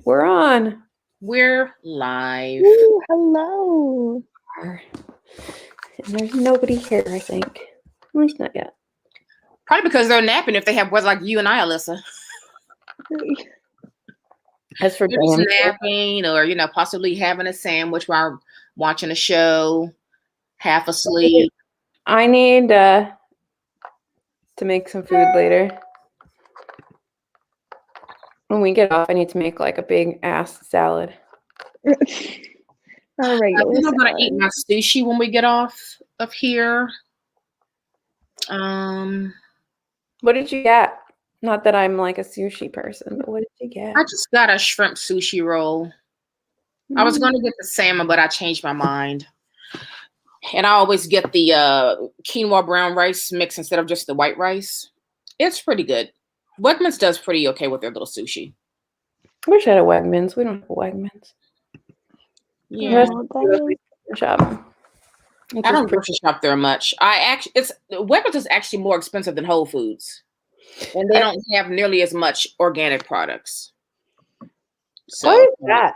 We're on. We're live. Ooh, hello. And there's nobody here, I think. At least not yet. Probably because they're napping if they have weather like you and I, Alyssa. As for They're just damn, napping or, possibly having a sandwich while watching a show, half asleep. I need to make some food later. When we get off, I need to make like a big ass salad. A regular I'm going to salad. eat my sushi when we get off of here. What did you get? Not that I'm like a sushi person, but what did you get? I just got a shrimp sushi roll. I was going to get the salmon, but I changed my mind. And I always get the quinoa brown rice mix instead of just the white rice. It's pretty good. Wegmans does pretty okay with their little sushi. I wish I had a Wegmans. We don't have a Wegmans. Yeah. Shop. I don't grocery shop there much. Wegmans is actually more expensive than Whole Foods. And they don't have nearly as much organic products. So why is that?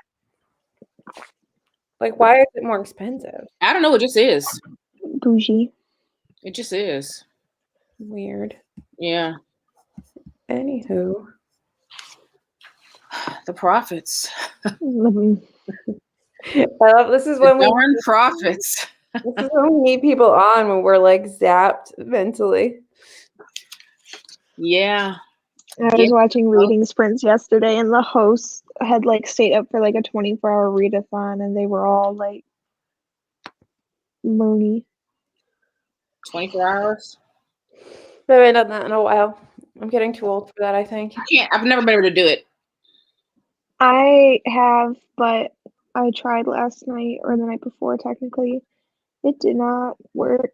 Like, why is it more expensive? I don't know. It just is. Bougie. It just is. Weird. Yeah. Anywho. The profits. I love this is when we profits. This is when we need people on when we're like zapped mentally. Yeah. I was watching reading sprints yesterday, and the host had like stayed up for like a 24-hour readathon, and they were all like loony. 24 hours? I haven't done that in a while. I'm getting too old for that, I think. I've never been able to do it. I have, but I tried last night or the night before, technically. It did not work.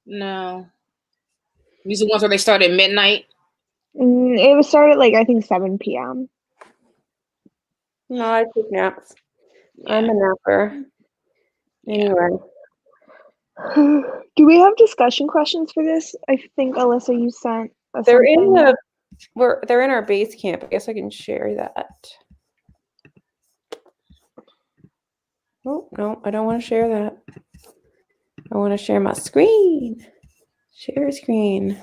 No. These are the ones where they start at midnight? It was started like, I think, 7 p.m. No, I take naps. Yeah. I'm a napper. Anyway. Do we have discussion questions for this? I think, Alyssa, you sent us They're something. they're in our base camp. I guess I can share that. Oh, no, I don't want to share that. I want to share my screen. Share screen.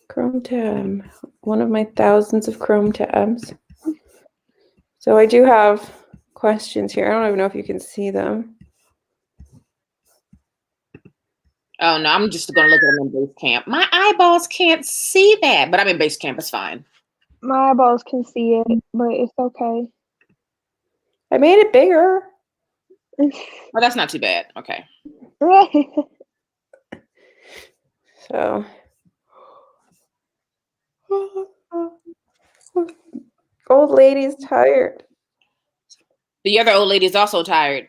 Chrome tab. One of my thousands of Chrome tabs. So I do have questions here. I don't even know if you can see them. Oh, no, I'm just going to look at them in base camp. My eyeballs can't see that, but I'm in base camp. It's fine. My eyeballs can see it, but it's okay. I made it bigger. Well, that's not too bad. Okay. So, old lady's tired. The other old lady is also tired.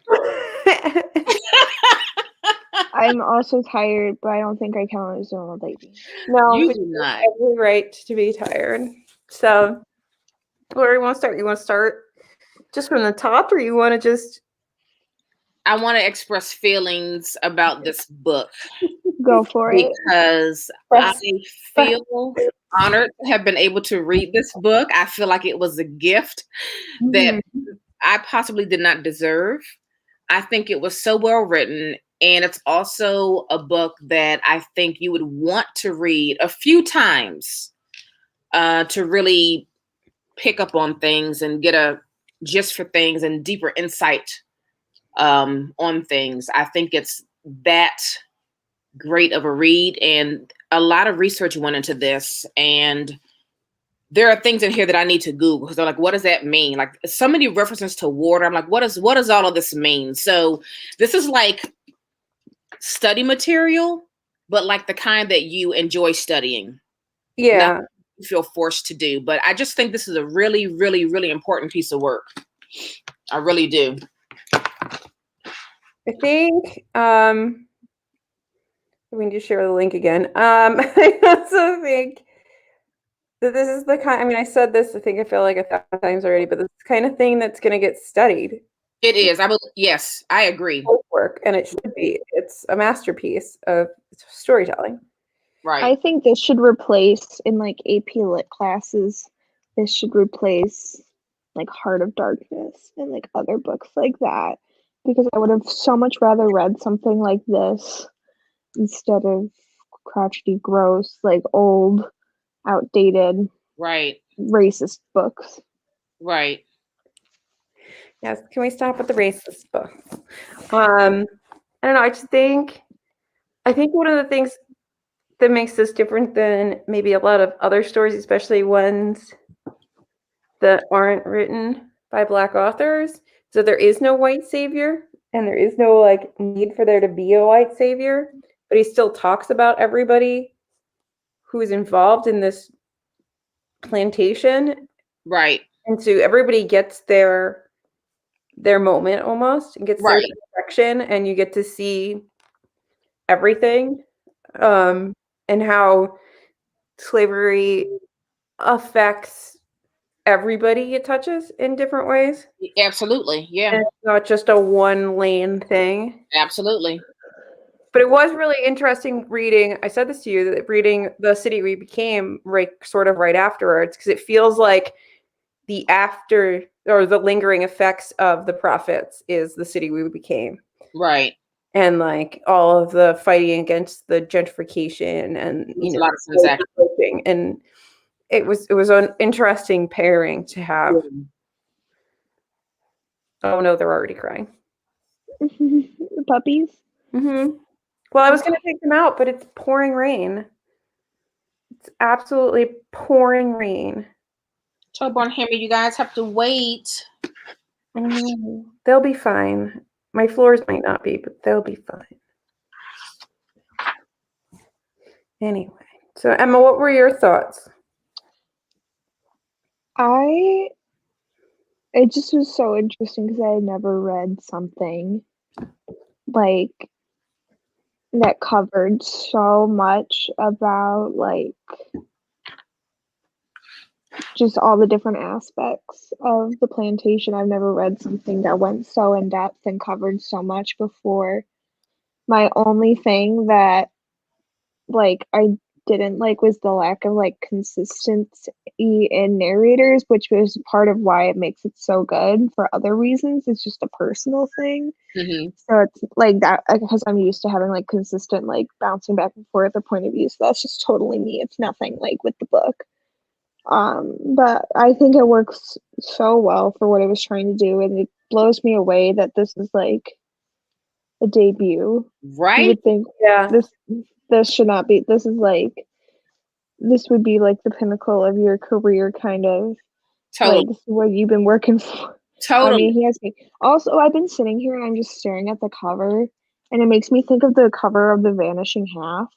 I'm also tired, but I don't think I count as an old lady. No, you do not. Every right to be tired. So, where do you want to start? You want to start just from the top, or you want to just? I want to express feelings about this book. Go for it. Because I feel honored to have been able to read this book. I feel like it was a gift that I possibly did not deserve. I think it was so well written. And it's also a book that I think you would want to read a few times to really pick up on things and get a gist for things and deeper insight on things. I think it's that great of a read, and a lot of research went into this. And there are things in here that I need to Google because they're like, what does that mean? Like so many references to water. I'm like, what does all of this mean? So this is like study material, but like the kind that you enjoy studying. Yeah. Not you feel forced to do. But I just think this is a really, really, really important piece of work. I really do. I think we need to share the link again. I also think that this is the kind, I mean, I said this, I think I feel like 1,000 times already, but this kind of thing that's going to get studied. It is. Yes, I agree. Work, and it should be. It's a masterpiece of storytelling. Right. I think this should replace in like AP Lit classes this should replace like Heart of Darkness and like other books like that, because I would have so much rather read something like this instead of crotchety, gross, like old, outdated, Right. racist books. Right. Yes. Can we stop with the racist books? I don't know. I think one of the things that makes this different than maybe a lot of other stories, especially ones that aren't written by Black authors, so there is no white savior, and there is no like need for there to be a white savior, but he still talks about everybody who is involved in this plantation, Right. and so everybody gets their moment almost, and gets their Right. direction, and you get to see everything, and how slavery affects everybody it touches in different ways. Absolutely. Yeah. And it's not just a one lane thing. Absolutely. But it was really interesting reading. I said this to you, that reading The City We Became right sort of right afterwards, because it feels like the after or the lingering effects of The Prophets is The City We Became. Right. And like all of the fighting against the gentrification and Makes a lot of sense, actually. and it was an interesting pairing to have. Yeah. Oh no, they're already crying. The puppies. Mm-hmm. Well, I was going to take them out, but it's pouring rain. It's absolutely pouring rain. Toborn Hammer, you guys have to wait. They'll be fine. My floors might not be, but they'll be fine. Anyway, so Emma, what were your thoughts? It just was so interesting because I had never read something like that covered so much about like just all the different aspects of the plantation. I've never read something that went so in depth and covered so much before. My only thing that like I didn't like was the lack of like consistency in narrators, which was part of why it makes it so good. For other reasons, it's just a personal thing. Mm-hmm. So it's like that because I'm used to having like consistent like bouncing back and forth the point of view. So that's just totally me. It's nothing like with the book. But I think it works so well for what it was trying to do, and it blows me away that this is like a debut. Right? You would think Yeah. this should not be. This is like this would be like the pinnacle of your career, kind of. Totally. Like this is what you've been working for. Totally. I mean, he has me. Also, I've been sitting here and I'm just staring at the cover, and it makes me think of the cover of The Vanishing Half.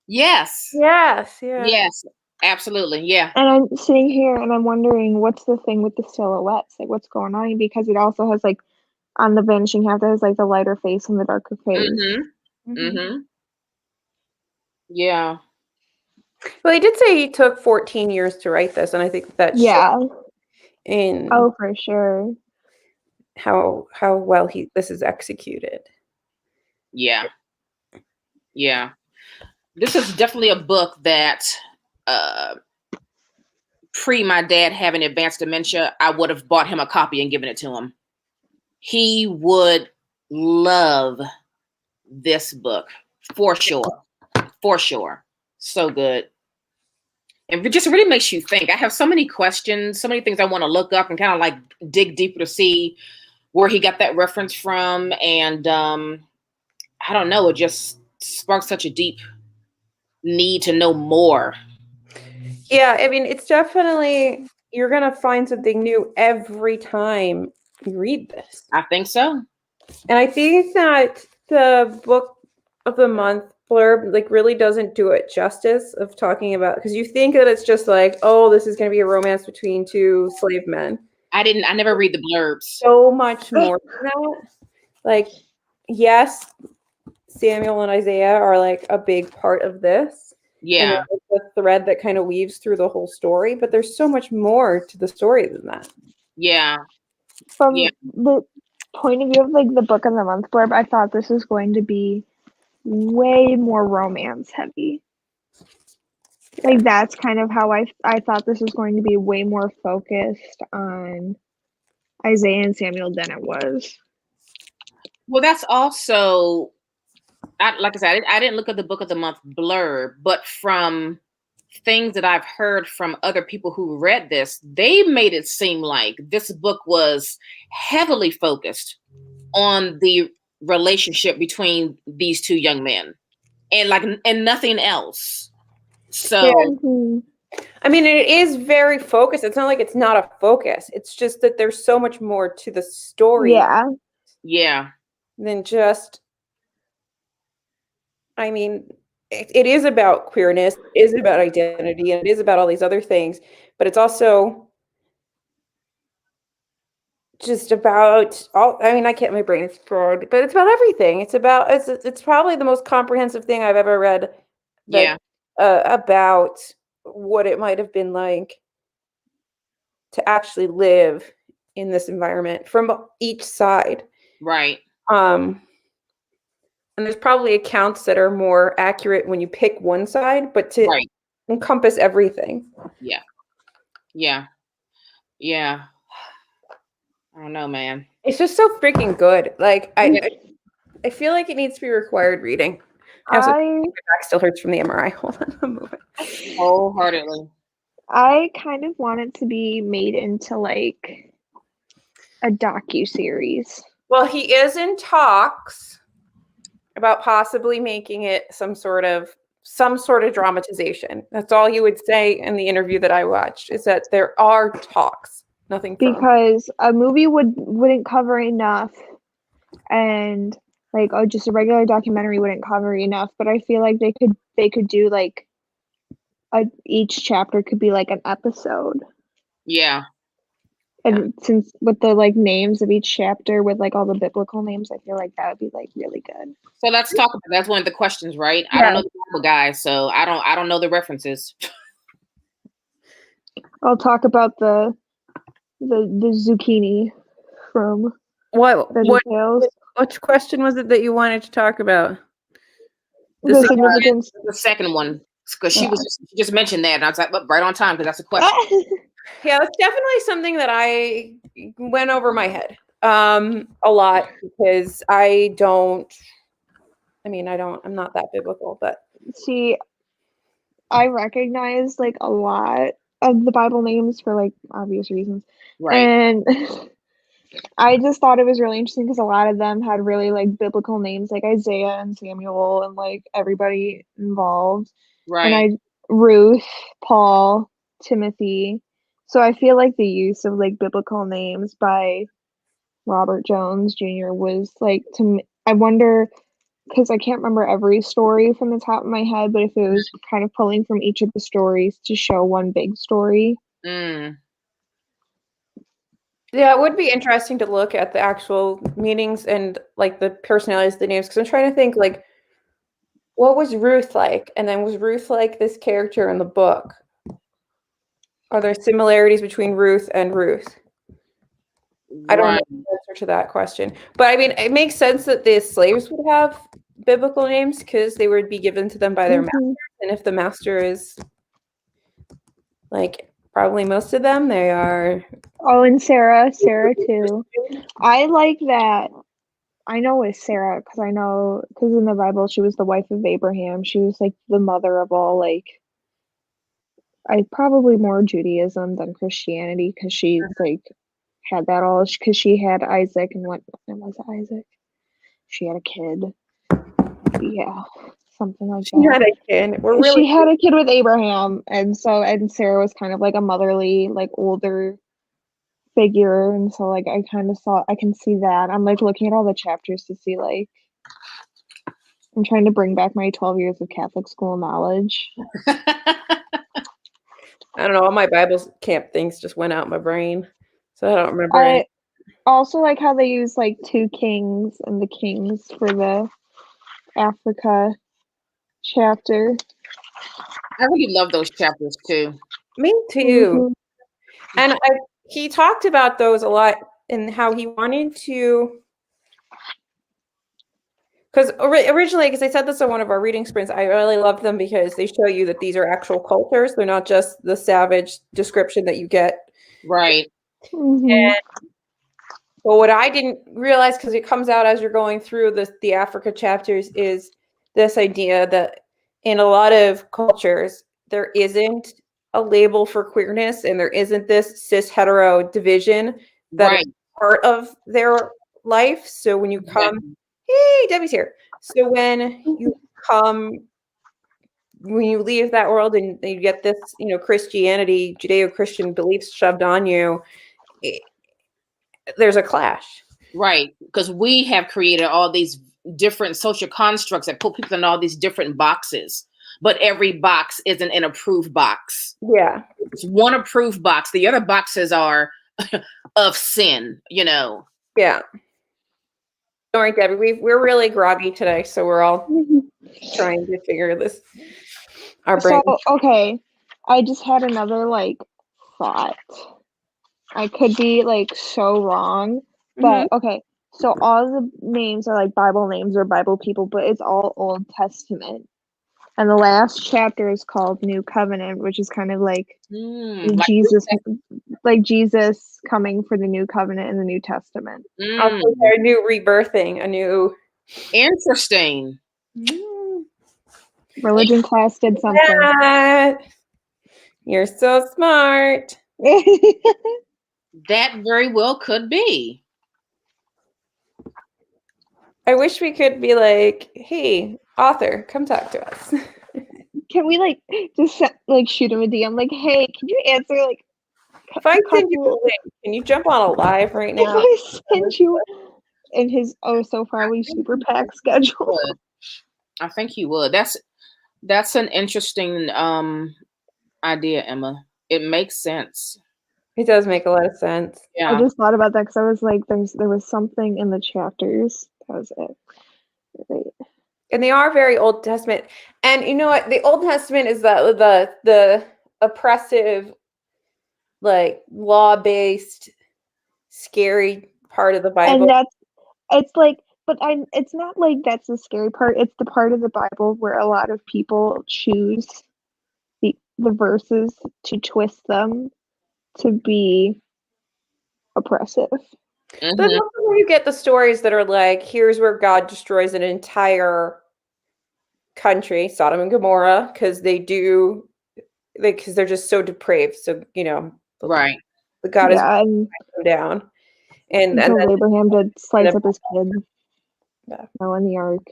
Yes. Yes. Yeah. Yes. Absolutely. Yeah. And I'm sitting here and I'm wondering what's the thing with the silhouettes, like what's going on, because it also has like on The Vanishing Half, there's like the lighter face and the darker face. Mm-hmm. Mm-hmm. Yeah. Well, he did say he took 14 years to write this, and I think that Yeah. in Oh, for sure. how well this is executed. Yeah. Yeah. This is definitely a book that pre my dad having advanced dementia, I would have bought him a copy and given it to him. He would love this book for sure. For sure. So good. And it just really makes you think. I have so many questions, so many things I want to look up and kind of like dig deeper to see where he got that reference from. And I don't know, it just sparked such a deep need to know more. Yeah, I mean, it's definitely, you're going to find something new every time you read this. I think so. And I think that the book of the month blurb like really doesn't do it justice of talking about, because you think that it's just like, oh, this is going to be a romance between two slave men. I never read the blurbs. So much more than that. Like, yes, Samuel and Isaiah are like a big part of this. Yeah. And the thread that kind of weaves through the whole story, but there's so much more to the story than that. Yeah. From the point of view of like the book of the month blurb, I thought this was going to be way more romance heavy. Like that's kind of how I thought this was going to be way more focused on Isaiah and Samuel than it was. Well, that's also, like I said, I didn't look at the book of the month blurb, but from things that I've heard from other people who read this, they made it seem like this book was heavily focused on the relationship between these two young men, and nothing else. So Yeah. I mean, it is very focused. It's not like it's not a focus. It's just that there's so much more to the story yeah, than just, I mean, it is about queerness, it is about identity, and it is about all these other things, but it's also just about all, I mean, I can't, my brain is fried, but it's about everything. It's probably the most comprehensive thing I've ever read that about what it might have been like to actually live in this environment from each side. right. And there's probably accounts that are more accurate when you pick one side, but to Right. encompass everything. Yeah. Yeah. Yeah. I don't know, man. It's just so freaking good. Like I feel like it needs to be required reading. My back still hurts from the MRI. Hold on, I'm moving. Wholeheartedly. I kind of want it to be made into like a docu-series. Well, he is in talks about possibly making it some sort of dramatization. That's all he would say in the interview that I watched, is that there are talks. Nothing firm. Because a movie wouldn't cover enough, and like just a regular documentary wouldn't cover enough. But I feel like they could do like each chapter could be like an episode. Yeah. And since with the like names of each chapter with like all the biblical names, I feel like that would be like really good. So let's talk about that's one of the questions, right? I don't know the Bible guy, so I don't know the references. I'll talk about the zucchini from which question was it that you wanted to talk about? The significance. The second one, because she just mentioned that, and I was like, right on time, because that's a question. Yeah, that's definitely something that I went over my head a lot, because I'm not that biblical, but see, I recognize like a lot of the Bible names for like obvious reasons. Right. And I just thought it was really interesting because a lot of them had really like biblical names, like Isaiah and Samuel and like everybody involved. Right. And Ruth, Paul, Timothy. So I feel like the use of like biblical names by Robert Jones Jr. was like, I wonder, because I can't remember every story from the top of my head, but if it was kind of pulling from each of the stories to show one big story. Mm. Yeah, it would be interesting to look at the actual meanings and like the personalities of the names, because I'm trying to think like, what was Ruth like? And then was Ruth like this character in the book? Are there similarities between Ruth and Ruth? I don't know the answer to that question. But I mean, it makes sense that the slaves would have biblical names because they would be given to them by their masters. And if the master is like probably most of them, they are. Oh, and Sarah too. I like that. I know it's Sarah because in the Bible she was the wife of Abraham. She was like the mother of all like probably more Judaism than Christianity because she like had that all because she had Isaac and what was it, Isaac? She had a kid. Yeah, something like that. She had a kid. She had a kid with Abraham, and Sarah was kind of like a motherly, like older figure, and so like I can see that. I'm like looking at all the chapters to see like I'm trying to bring back my 12 years of Catholic school knowledge. I don't know, all my Bible camp things just went out my brain, so I don't remember. I also like how they use like two kings and the kings for the Africa chapter. I really love those chapters too. Me too. And he talked about those a lot and how he wanted to Because originally, because I said this on one of our reading sprints, I really love them because they show you that these are actual cultures. They're not just the savage description that you get. Right. Mhm. But what I didn't realize, because it comes out as you're going through the Africa chapters, is this idea that in a lot of cultures, there isn't a label for queerness and there isn't this cis hetero division that Right. is part of their life. So when you come, Exactly. hey, Debbie's here. So when you leave that world and you get this, Christianity, Judeo-Christian beliefs shoved on you, there's a clash. Right. Because we have created all these different social constructs that put people in all these different boxes, but every box isn't an approved box. Yeah. It's one approved box. The other boxes are of sin, Yeah. Don't worry, Debbie. We're really groggy today, so we're all trying to figure this. Our brain. So, okay, I just had another thought. I could be so wrong, but okay. So all the names are Bible names or Bible people, but it's all Old Testament. And the last chapter is called New Covenant, which is kind of Jesus, Jesus coming for the New Covenant in the New Testament. A new rebirthing, a new. Interesting. Religion class did something. Yeah. You're so smart. That very well could be. I wish we could be like, hey, author, come talk to us. Can we just shoot him a DM hey, can you answer if I send you a link, can you jump on a live right now? If I send you in his so probably super packed schedule. I think he would. That's an interesting idea, Emma. It makes sense. It does make a lot of sense. Yeah. I just thought about that because I was there was something in the chapters. That was it. Right. And they are very Old Testament. And you know what? The Old Testament is the oppressive, law-based, scary part of the Bible. And it's not that's the scary part. It's the part of the Bible where a lot of people choose the verses to twist them to be oppressive. But that's where you get the stories that are here's where God destroys an entire country, Sodom and Gomorrah, because they're just so depraved. So, right. The God is them down. And then Abraham did slice up his kid. Yeah. In the ark.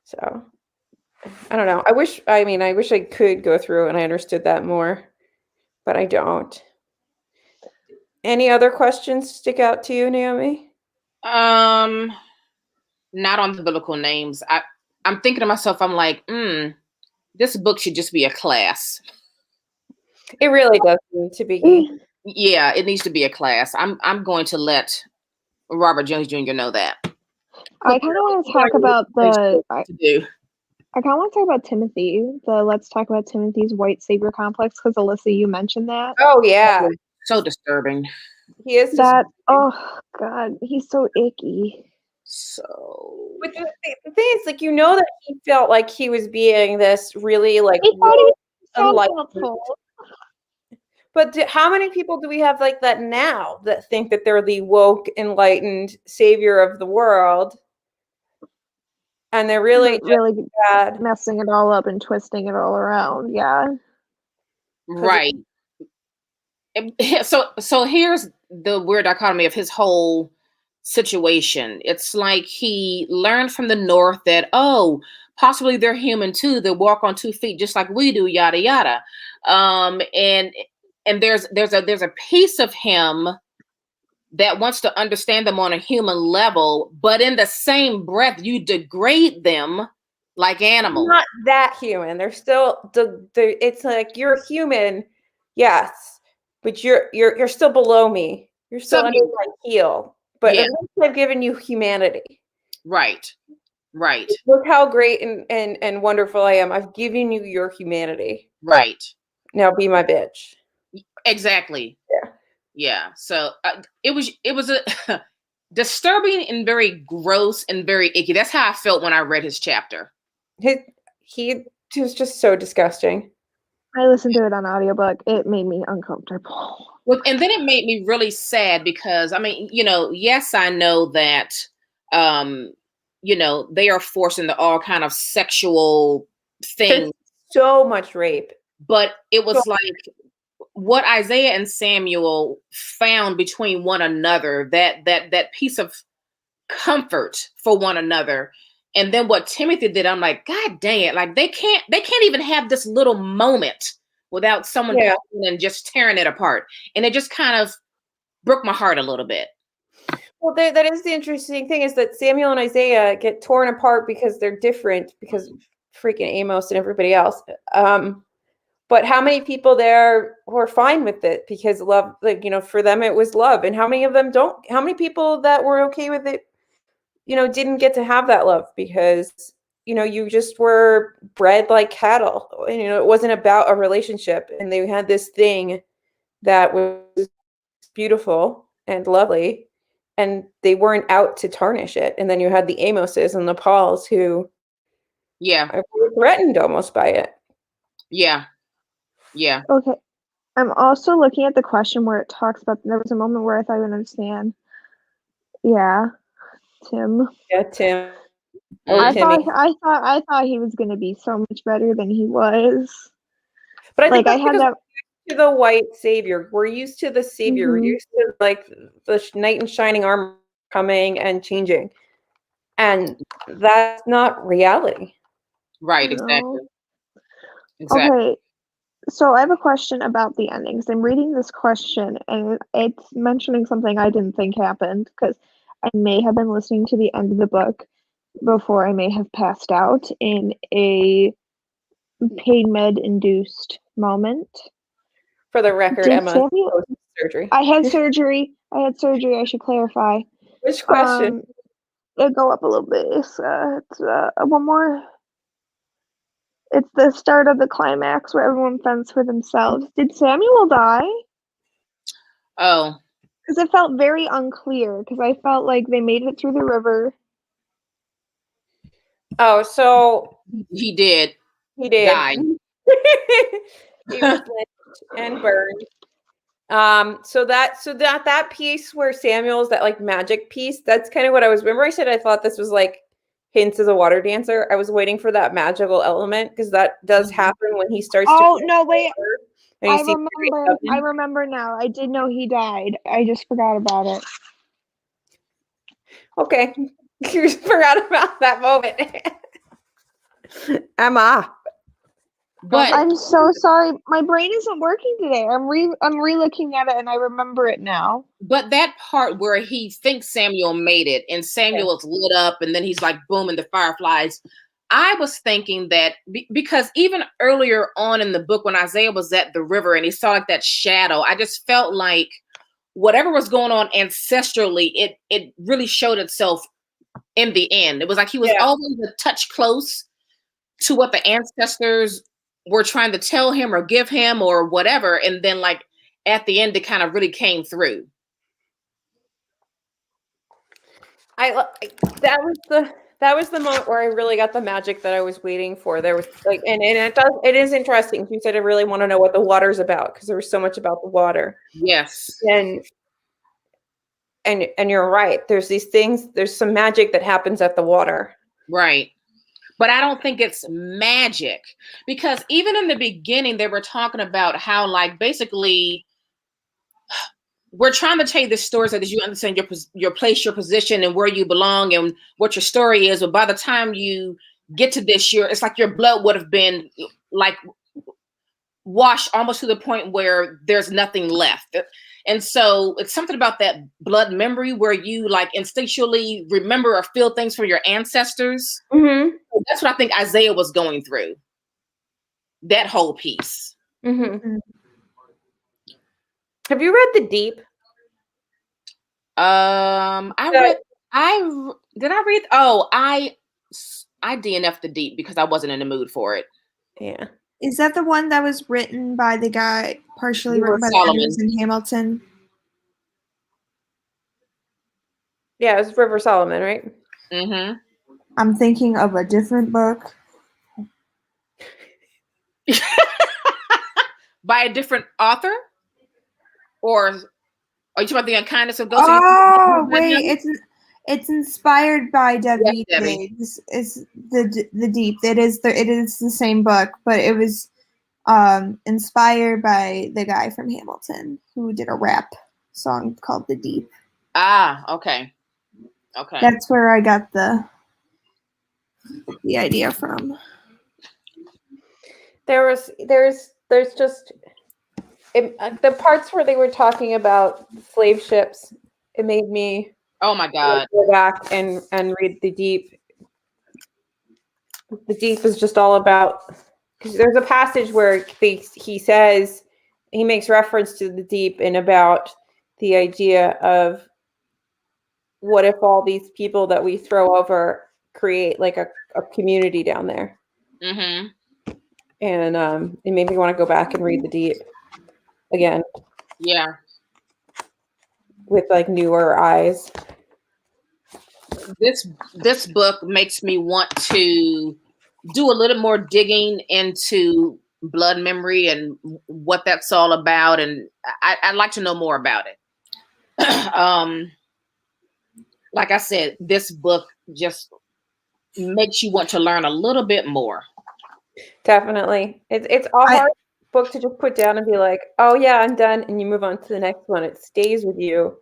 So I don't know. I wish I could go through and I understood that more, but I don't. Any other questions stick out to you, Naomi? Not on the biblical names. I'm thinking to myself, I'm like, this book should just be a class. It really does need to be. Yeah, it needs to be a class. I'm going to let Robert Jones Jr. know that. I kind of want to talk about I kind of want to talk about Timothy. Let's talk about Timothy's white savior complex because Alyssa, you mentioned that. Oh yeah, so disturbing. He is that. Oh God, he's so icky. So, but the thing is, that he felt like he was being this really he thought he was so helpful. But how many people do we have like that now that think that they're the woke, enlightened savior of the world? And they're really bad. Messing it all up and twisting it all around. Yeah. Right. So here's the weird dichotomy of his whole situation. It's like he learned from the North that, possibly they're human too. They walk on 2 feet just like we do, yada yada. And there's a piece of him that wants to understand them on a human level, but in the same breath, you degrade them like animals. Not that human. They're still it's like you're human, yes, but you're still below me. You're still under my heel. But at least I've given you humanity. Right. Look how great and wonderful I am. I've given you your humanity. Right. Now be my bitch. Exactly. Yeah. Yeah. So it was disturbing and very gross and very icky. That's how I felt when I read his chapter. He was just so disgusting. I listened to it on audiobook. It made me uncomfortable. Well, and then it made me really sad because, I mean, yes, I know that, they are forced into all kind of sexual things. So much rape. But it was like what Isaiah and Samuel found between one another, that piece of comfort for one another. And then what Timothy did, I'm like, God dang it. Like they can't even have this little moment without someone coming in and just tearing it apart. And it just kind of broke my heart a little bit. Well, that is the interesting thing, is that Samuel and Isaiah get torn apart because they're different, because of freaking Amos and everybody else. But how many people there were fine with it because love, for them it was love, and how many of them don't? How many people that were okay with it, didn't get to have that love because you just were bred like cattle, and it wasn't about a relationship, and they had this thing that was beautiful and lovely, and they weren't out to tarnish it. And then you had the Amoses and the Pauls who were threatened almost by it. Yeah. Okay. I'm also looking at the question where it talks about, there was a moment where I thought I would understand. Yeah. Tim. Yeah, Tim. I thought he was gonna be so much better than he was. But I think that's because we're used to the white savior. We're used to the savior. We're used to like the knight in shining armor coming and changing. And that's not reality. Right, exactly. Okay. So I have a question about the endings. I'm reading this question and it's mentioning something I didn't think happened, because I may have been listening to the end of the book before I may have passed out in a pain med induced moment. For the record, Emma, surgery. I had surgery. I should clarify. Which question? It'll go up a little bit. It's one more. It's the start of the climax where everyone fends for themselves. Did Samuel die? Oh. Because it felt very unclear, because I felt like they made it through the river. Oh, so he did. He did. Die. He was lynched and burned. So that piece where Samuel's that like magic piece, that's kind of what I was. Remember I said I thought this was like hints as a water dancer. I was waiting for that magical element, because that does happen when he starts to no, wait. I remember now. I did know he died. I just forgot about it. Okay. You just forgot about that moment. Emma. But I'm so sorry. My brain isn't working today. I'm re-looking at it and I remember it now. But that part where he thinks Samuel made it and Samuel is lit up and then he's like boom and the fireflies. I was thinking that because even earlier on in the book when Isaiah was at the river and he saw like that shadow, I just felt like whatever was going on ancestrally, it really showed itself in the end. It was like he was always a touch close to what the ancestors were trying to tell him or give him or whatever. And then like at the end, it kind of really came through. That was the moment where I really got the magic that I was waiting for. There was like, and it is interesting. You said I really want to know what the water's about, because there was so much about the water. Yes. And you're right. There's these things, there's some magic that happens at the water. Right. But I don't think it's magic, because even in the beginning, they were talking about how like basically we're trying to tell you the story so that you understand your place, your position, and where you belong and what your story is. But by the time you get to this year, it's like your blood would have been like washed almost to the point where there's nothing left. And so it's something about that blood memory where you like instinctually remember or feel things from your ancestors. Mm-hmm. That's what I think Isaiah was going through. That whole piece. Mm-hmm. Have you read The Deep? I DNF'd The Deep because I wasn't in the mood for it. Yeah. Is that the one that was written by the guy, partially written by the Editors in Hamilton? Yeah, it was River Solomon, right? Mm-hmm. I'm thinking of a different book. By a different author? Or are you talking about The Unkindness of Ghosts? Oh wait, it's inspired by Yes, Debbie Debbie. Diggs. It's the Deep. It is the same book, but it was inspired by the guy from Hamilton who did a rap song called The Deep. Ah, okay. Okay. That's where I got the idea from. There's just the parts where they were talking about slave ships. It made me Oh my God. go back and read The Deep. The Deep is just all about, because there's a passage where he says, he makes reference to the Deep and about the idea of what if all these people that we throw over create like a community down there. Mm-hmm. And it made me want to go back and read The Deep again. Yeah. With like newer eyes. This book makes me want to do a little more digging into blood memory and what that's all about, and I'd like to know more about it. Like I said, this book just makes you want to learn a little bit more. Definitely. It's a hard book to just put down and be like, oh yeah, I'm done, and you move on to the next one. It stays with you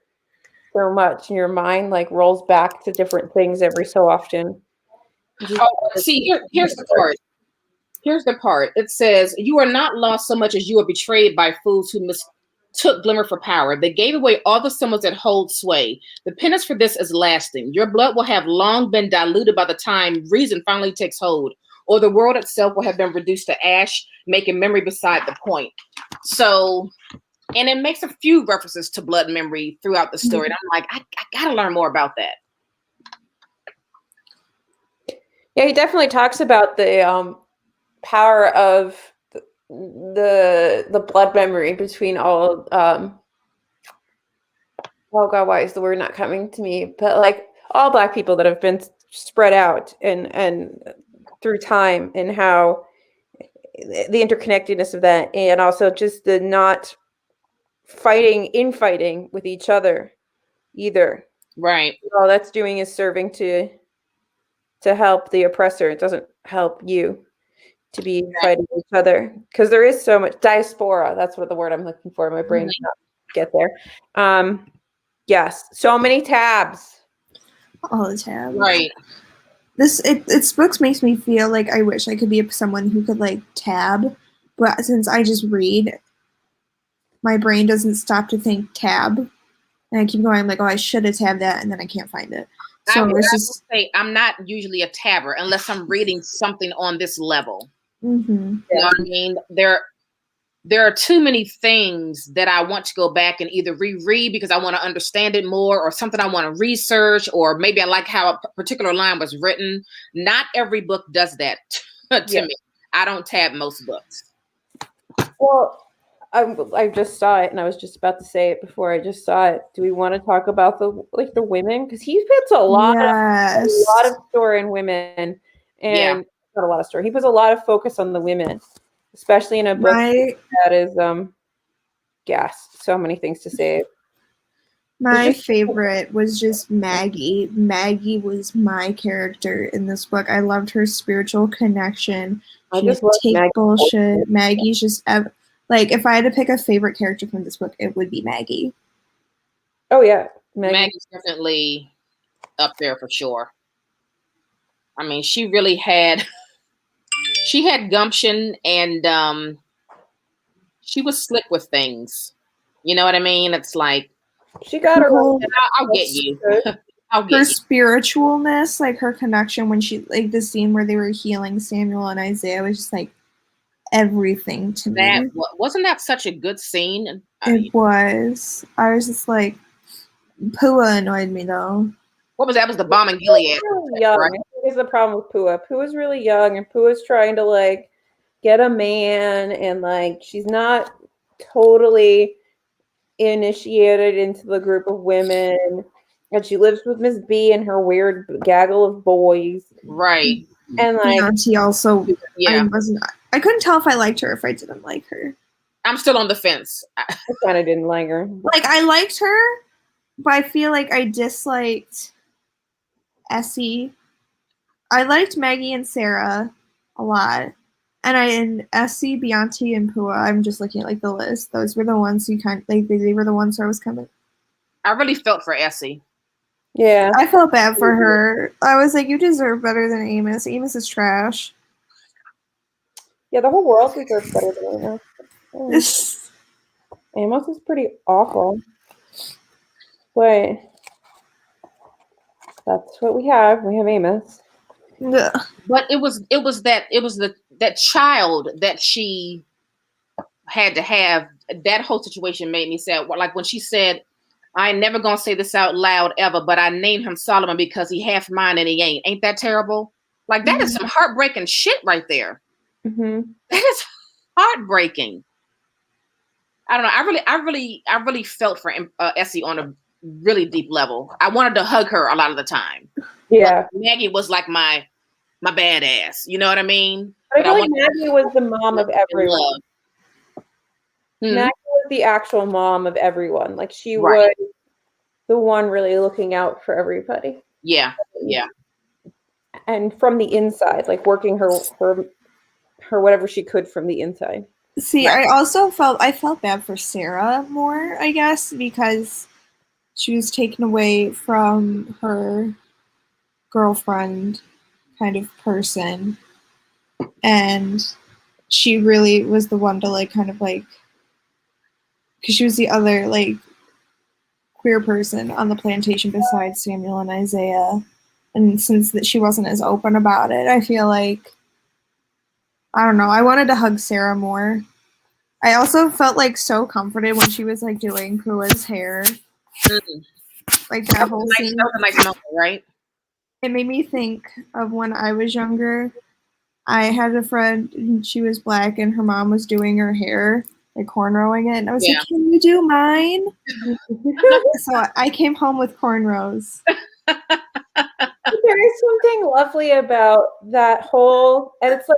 so much, and your mind like rolls back to different things every so often. See, here's the part. Here's the part. It says, "You are not lost so much as you are betrayed by fools who mistook glimmer for power. They gave away all the symbols that hold sway. The penance for this is lasting. Your blood will have long been diluted by the time reason finally takes hold, or the world itself will have been reduced to ash, making memory beside the point." So, and it makes a few references to blood memory throughout the story. And I'm like, I gotta learn more about that. Yeah, he definitely talks about the power of the blood memory between all oh god, why is the word not coming to me? But like all Black people that have been spread out and through time, and how the interconnectedness of that, and also just the not infighting with each other either. Right. All that's doing is serving to help the oppressor. It doesn't help you to be fighting each other, because there is so much diaspora. That's what the word I'm looking for. My brain does not get there. Yes, so many tabs. All the tabs. Right. This books makes me feel like I wish I could be someone who could like tab, but since I just read, my brain doesn't stop to think tab, and I keep going. I'm like, oh, I should have tabbed that, and then I can't find it. So I would say I'm not usually a tabber unless I'm reading something on this level. Mm-hmm. You know what I mean? There are too many things that I want to go back and either reread because I want to understand it more, or something I want to research, or maybe I like how a particular line was written. Not every book does that to me. I don't tab most books. Well, I just saw it, and I was just about to say it before I just saw it. Do we want to talk about the women? Because he puts a lot of story in women, and not a lot of story. He puts a lot of focus on the women, especially in a book that is gas. So many things to say. My favorite was just Maggie. Maggie was my character in this book. I loved her spiritual connection. She just take bullshit. Maggie's just like, if I had to pick a favorite character from this book, it would be Maggie. Oh yeah, Maggie's definitely up there for sure. I mean, she really had gumption, and she was slick with things. You know what I mean? It's like she got her. I'll get you. I'll get her you. Spiritualness, like her connection when she, like the scene where they were healing Samuel and Isaiah, was just like everything to me. Wasn't that such a good scene? It was. I was just like, Pua annoyed me though. What was that? Was the bomb in Gilead? Really young. Right? Here's the problem with Pua. Pua's really young, and Pua's trying to like get a man, and like she's not totally initiated into the group of women, and she lives with Miss B and her weird gaggle of boys. Right. And like she also, yeah, I couldn't tell if I liked her or if I didn't like her. I'm still on the fence. I kind of didn't like her. Like, I liked her, but I feel like I disliked Essie. I liked Maggie and Sarah a lot. And in Essie, Beyonce, and Pua, I'm just looking at like the list. Those were the ones who kind of, like, they were the ones who I was kind of. I really felt for Essie. Yeah. I felt bad for her. I was like, you deserve better than Amos. Amos is trash. Yeah, the whole world deserves better than Amos. Amos is pretty awful. But that's what we have. We have Amos. Ugh. But it was that child that she had to have. That whole situation made me sad. Like when she said, I ain't never gonna say this out loud ever, but I named him Solomon because he half mine and he ain't. Ain't that terrible? Like that is some heartbreaking shit right there. Mm-hmm. That is heartbreaking. I don't know. I really felt for Essie on a really deep level. I wanted to hug her a lot of the time. Yeah. But Maggie was like my badass. You know what I mean? I feel like Maggie was the mom of everyone. Maggie was the actual mom of everyone. Like she was the one really looking out for everybody. Yeah. Yeah. And from the inside, like working her whatever she could from the inside. See, I also felt bad for Sarah more, I guess, because she was taken away from her girlfriend kind of person, and she really was the one to like kind of like, because she was the other like queer person on the plantation besides Samuel and Isaiah, and since that she wasn't as open about it, I feel like, I don't know, I wanted to hug Sarah more. I also felt like so comforted when she was like doing Pua's hair. Like that whole scene. That was a nice moment, right? It made me think of when I was younger. I had a friend and she was black and her mom was doing her hair, like cornrowing it, and I was like, can you do mine? So I came home with cornrows. There is something lovely about that whole, and it's like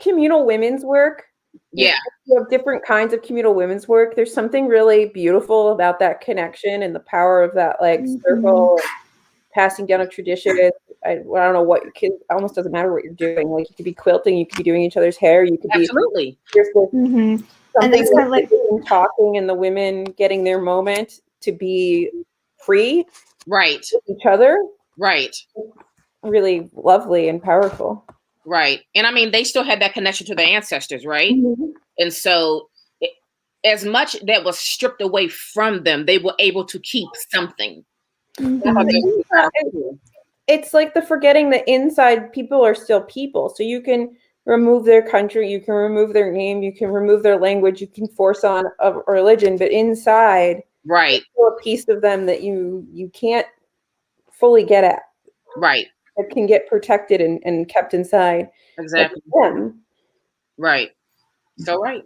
communal women's work. Yeah. You have different kinds of communal women's work. There's something really beautiful about that connection and the power of that like circle, passing down of tradition. I don't know what it almost doesn't matter what you're doing. Like you could be quilting, you could be doing each other's hair, you could absolutely. Be and it's kind of like talking and the women getting their moment to be free, right, with each other, right. Really lovely and powerful. Right. And I mean, they still had that connection to their ancestors, right? And so as much that was stripped away from them, they were able to keep something. It's like the forgetting that inside people are still people. So you can remove their country, you can remove their name, you can remove their language, you can force on a religion, but inside, right, there's still a piece of them that you can't fully get at. Right. That can get protected and kept inside. Exactly. Like them. Right. So right.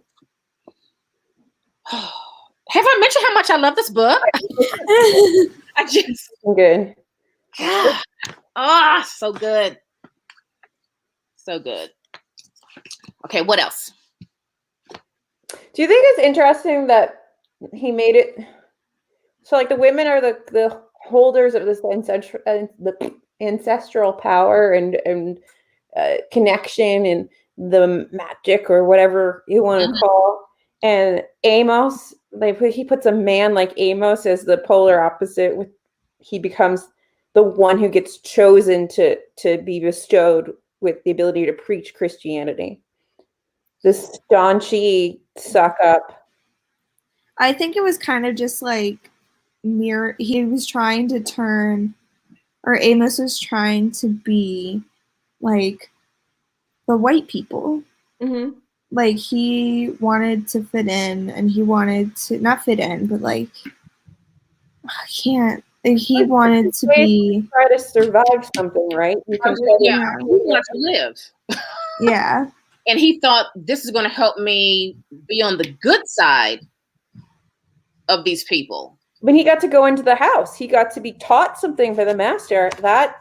Have I mentioned how much I love this book? I just good. God. So good. So good. Okay, what else? Do you think it's interesting that he made it so like the women are the holders of this ancestral power and connection and the magic or whatever you want to call, and Amos, he puts a man like Amos as the polar opposite. He becomes the one who gets chosen to be bestowed with the ability to preach Christianity. This staunchy suck up. I think it was kind of just like he was trying to turn, or Amos was trying to be like the white people. Like he wanted to fit in, and he wanted to not fit in, but like he wanted to be try to survive something, right? He wants to live. Yeah. And he thought this is going to help me be on the good side of these people. when he got to go into the house, he got to be taught something by the master that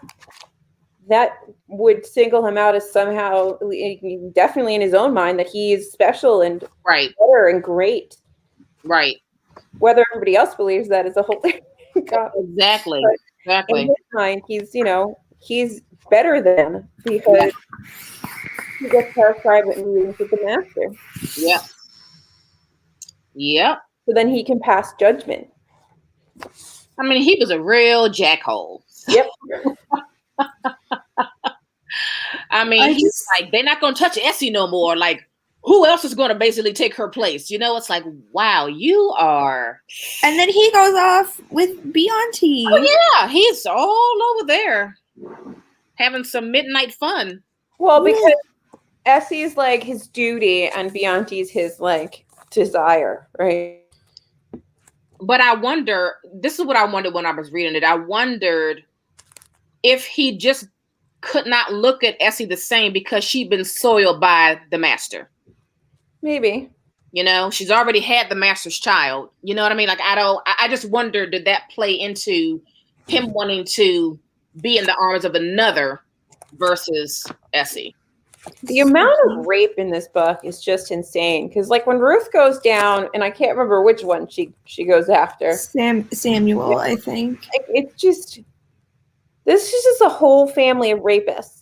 would single him out as somehow, definitely in his own mind, that he is special and better and great. Right. Whether everybody else believes that is a whole Exactly. Exactly. In his mind, he's better than, because he gets to have private meetings with the master. Yep. Yep. So then he can pass judgment. I mean, he was a real jackhole. Yep. I mean, he's like, they're not going to touch Essie no more. Like, who else is going to basically take her place? You know, it's like, wow, you are. And then he goes off with Beyonce. Oh, yeah. He's all over there having some midnight fun. Well, because Essie's like his duty and Beyonce's his like desire, right? But I wonder, this is what I wondered when I was reading it. I wondered if he just could not look at Essie the same because she'd been soiled by the master. Maybe. You know, she's already had the master's child. You know what I mean? Like, I just wondered, did that play into him wanting to be in the arms of another versus Essie? The amount of rape in this book is just insane. Because like when Ruth goes down, and I can't remember which one she goes after. Samuel, I think. It's just, this is just a whole family of rapists.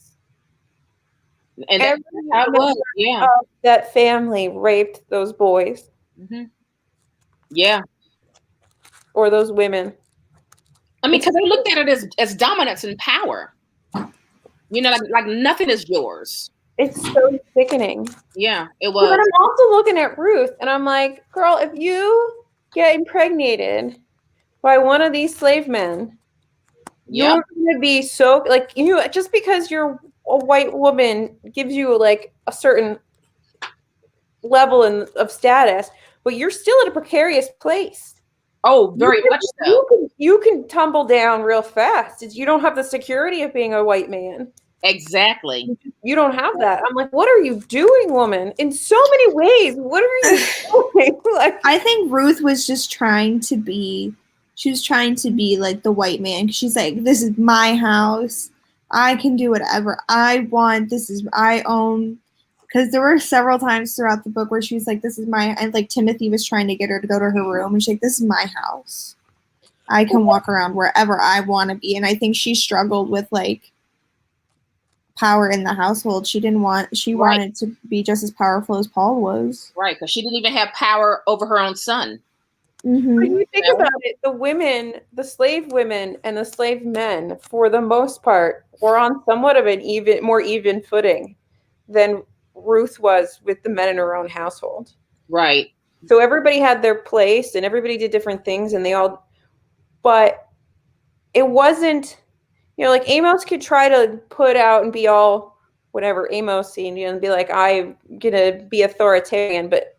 And that's how it was. Yeah. That family raped those boys. Mm-hmm. Yeah. Or those women. I mean, because they looked at it as dominance and power. You know, like nothing is yours. It's so sickening. Yeah, it was. But I'm also looking at Ruth, and I'm like, girl, if you get impregnated by one of these slave men, you're going to be so, like, just because you're a white woman gives you like a certain level of status, but you're still at a precarious place. Oh, very much so. You can tumble down real fast. You don't have the security of being a white man. Exactly. You don't have that. I'm like, what are you doing, woman? In so many ways. What are you doing? Like, I think Ruth was just trying to be like the white man. She's like, this is my house. I can do whatever I want. I own. Because there were several times throughout the book where she was like, this is my, and like Timothy was trying to get her to go to her room. And she's like, this is my house. I can walk around wherever I want to be. And I think she struggled with like power in the household. She wanted to be just as powerful as Paul was. Right, because she didn't even have power over her own son. Mm-hmm. When you think about it, the women, the slave women and the slave men, for the most part, were on somewhat of an more even footing than Ruth was with the men in her own household. Right. So everybody had their place and everybody did different things, and but it wasn't, like Amos could try to put out and be all whatever Amos-y, and be like, I'm gonna be authoritarian, but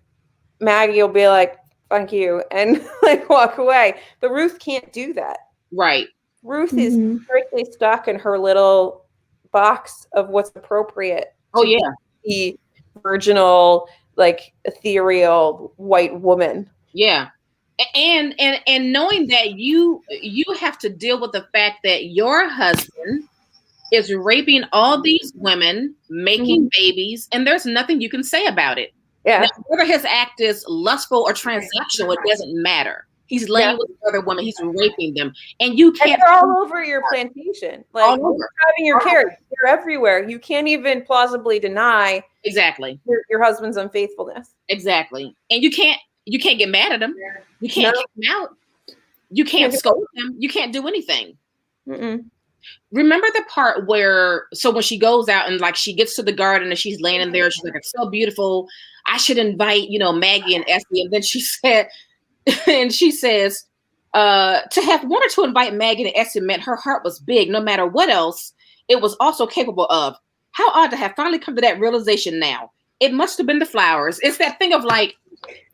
Maggie will be like, thank you, and like walk away. But Ruth can't do that. Right. Ruth is strictly stuck in her little box of what's appropriate. Oh yeah. The virginal, like ethereal white woman. Yeah. And knowing that you have to deal with the fact that your husband is raping all these women, making babies, and there's nothing you can say about it. Yeah. Now, whether his act is lustful or transactional, it doesn't matter. He's laying with other women. He's raping them, and you can't. And they're all over your plantation, like all over. Having your carriage. They're everywhere. You can't even plausibly deny exactly your husband's unfaithfulness. Exactly, and you can't get mad at him. You can't kick him out. You can't scold him. You can't do anything. Mm-mm. Remember the part where, so when she goes out and like she gets to the garden and she's laying in there, she's like, it's so beautiful. I should invite, Maggie and Essie. And then she said, and she says, to have wanted to invite Maggie and Essie meant her heart was big, no matter what else it was also capable of. How odd to have finally come to that realization now. It must have been the flowers. It's that thing of like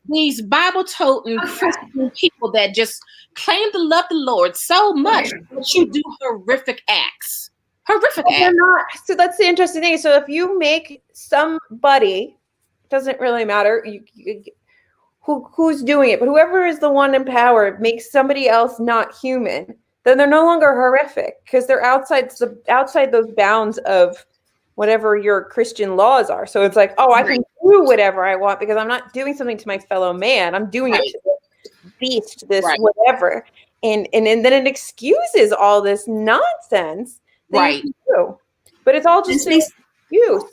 these Bible-toting Christian people that just claim to love the Lord so much that you do horrific acts. Horrific acts. So that's the interesting thing. So if you make somebody, doesn't really matter, who's doing it, but whoever is the one in power makes somebody else not human, then they're no longer horrific because they're outside those bounds of whatever your Christian laws are. So it's like, oh, I can do whatever I want because I'm not doing something to my fellow man. I'm doing it to this beast, this whatever. And then it excuses all this nonsense that you can do. But it's all just an excuse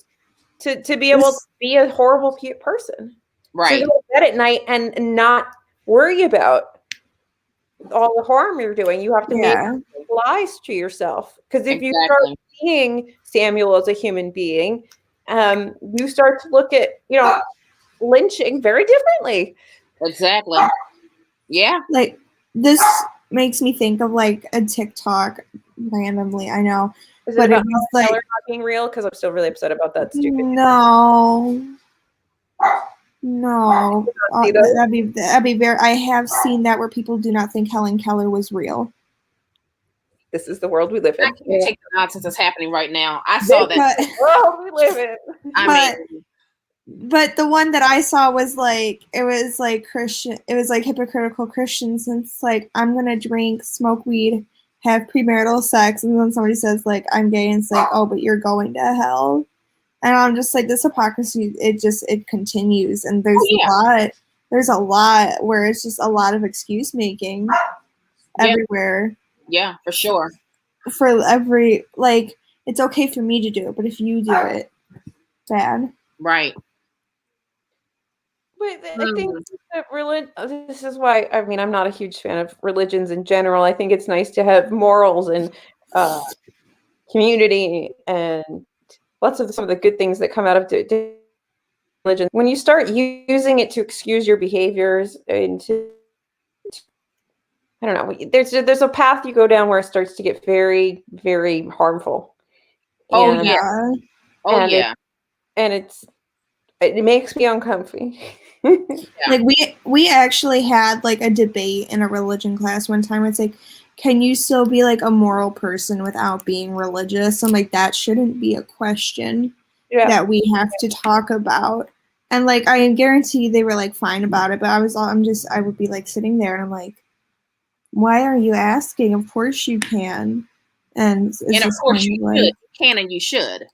to be able to be a horrible person. Right. So go to bed at night and not worry about all the harm you're doing. You have to make lies to yourself. Because if you start seeing Samuel as a human being, you start to look at, lynching very differently. Exactly. Yeah. Like, this makes me think of like a TikTok randomly. I know. Is it about Keller not being real? Because I'm still really upset about that stupid. No, that'd be very. I have seen that where people do not think Helen Keller was real. This is the world we live in. I can't take the nonsense that's happening right now. I saw that. World we live in. But the one that I saw was like, it was like Christian. It was like hypocritical Christians, and it's like, I'm gonna drink, smoke weed, have premarital sex, and then somebody says like, I'm gay, and it's like, oh, but you're going to hell. And I'm just like, this hypocrisy, it continues. And there's a lot where it's just a lot of excuse making everywhere. Yeah, for sure. For every, like, it's okay for me to do it, but if you do it, bad. Right. But I think that this is why, I mean, I'm not a huge fan of religions in general. I think it's nice to have morals and community and lots of some of the good things that come out of religion. When you start using it to excuse your behaviors and I don't know, there's a path you go down where it starts to get very, very harmful. And, it makes me uncomfy. Like we actually had like a debate in a religion class one time. It's like, can you still be like a moral person without being religious? I'm like, that shouldn't be a question that we have to talk about. And like, I guarantee they were like fine about it, but I would be like sitting there and I'm like, why are you asking? Of course you can. And of course you should. You can and you should.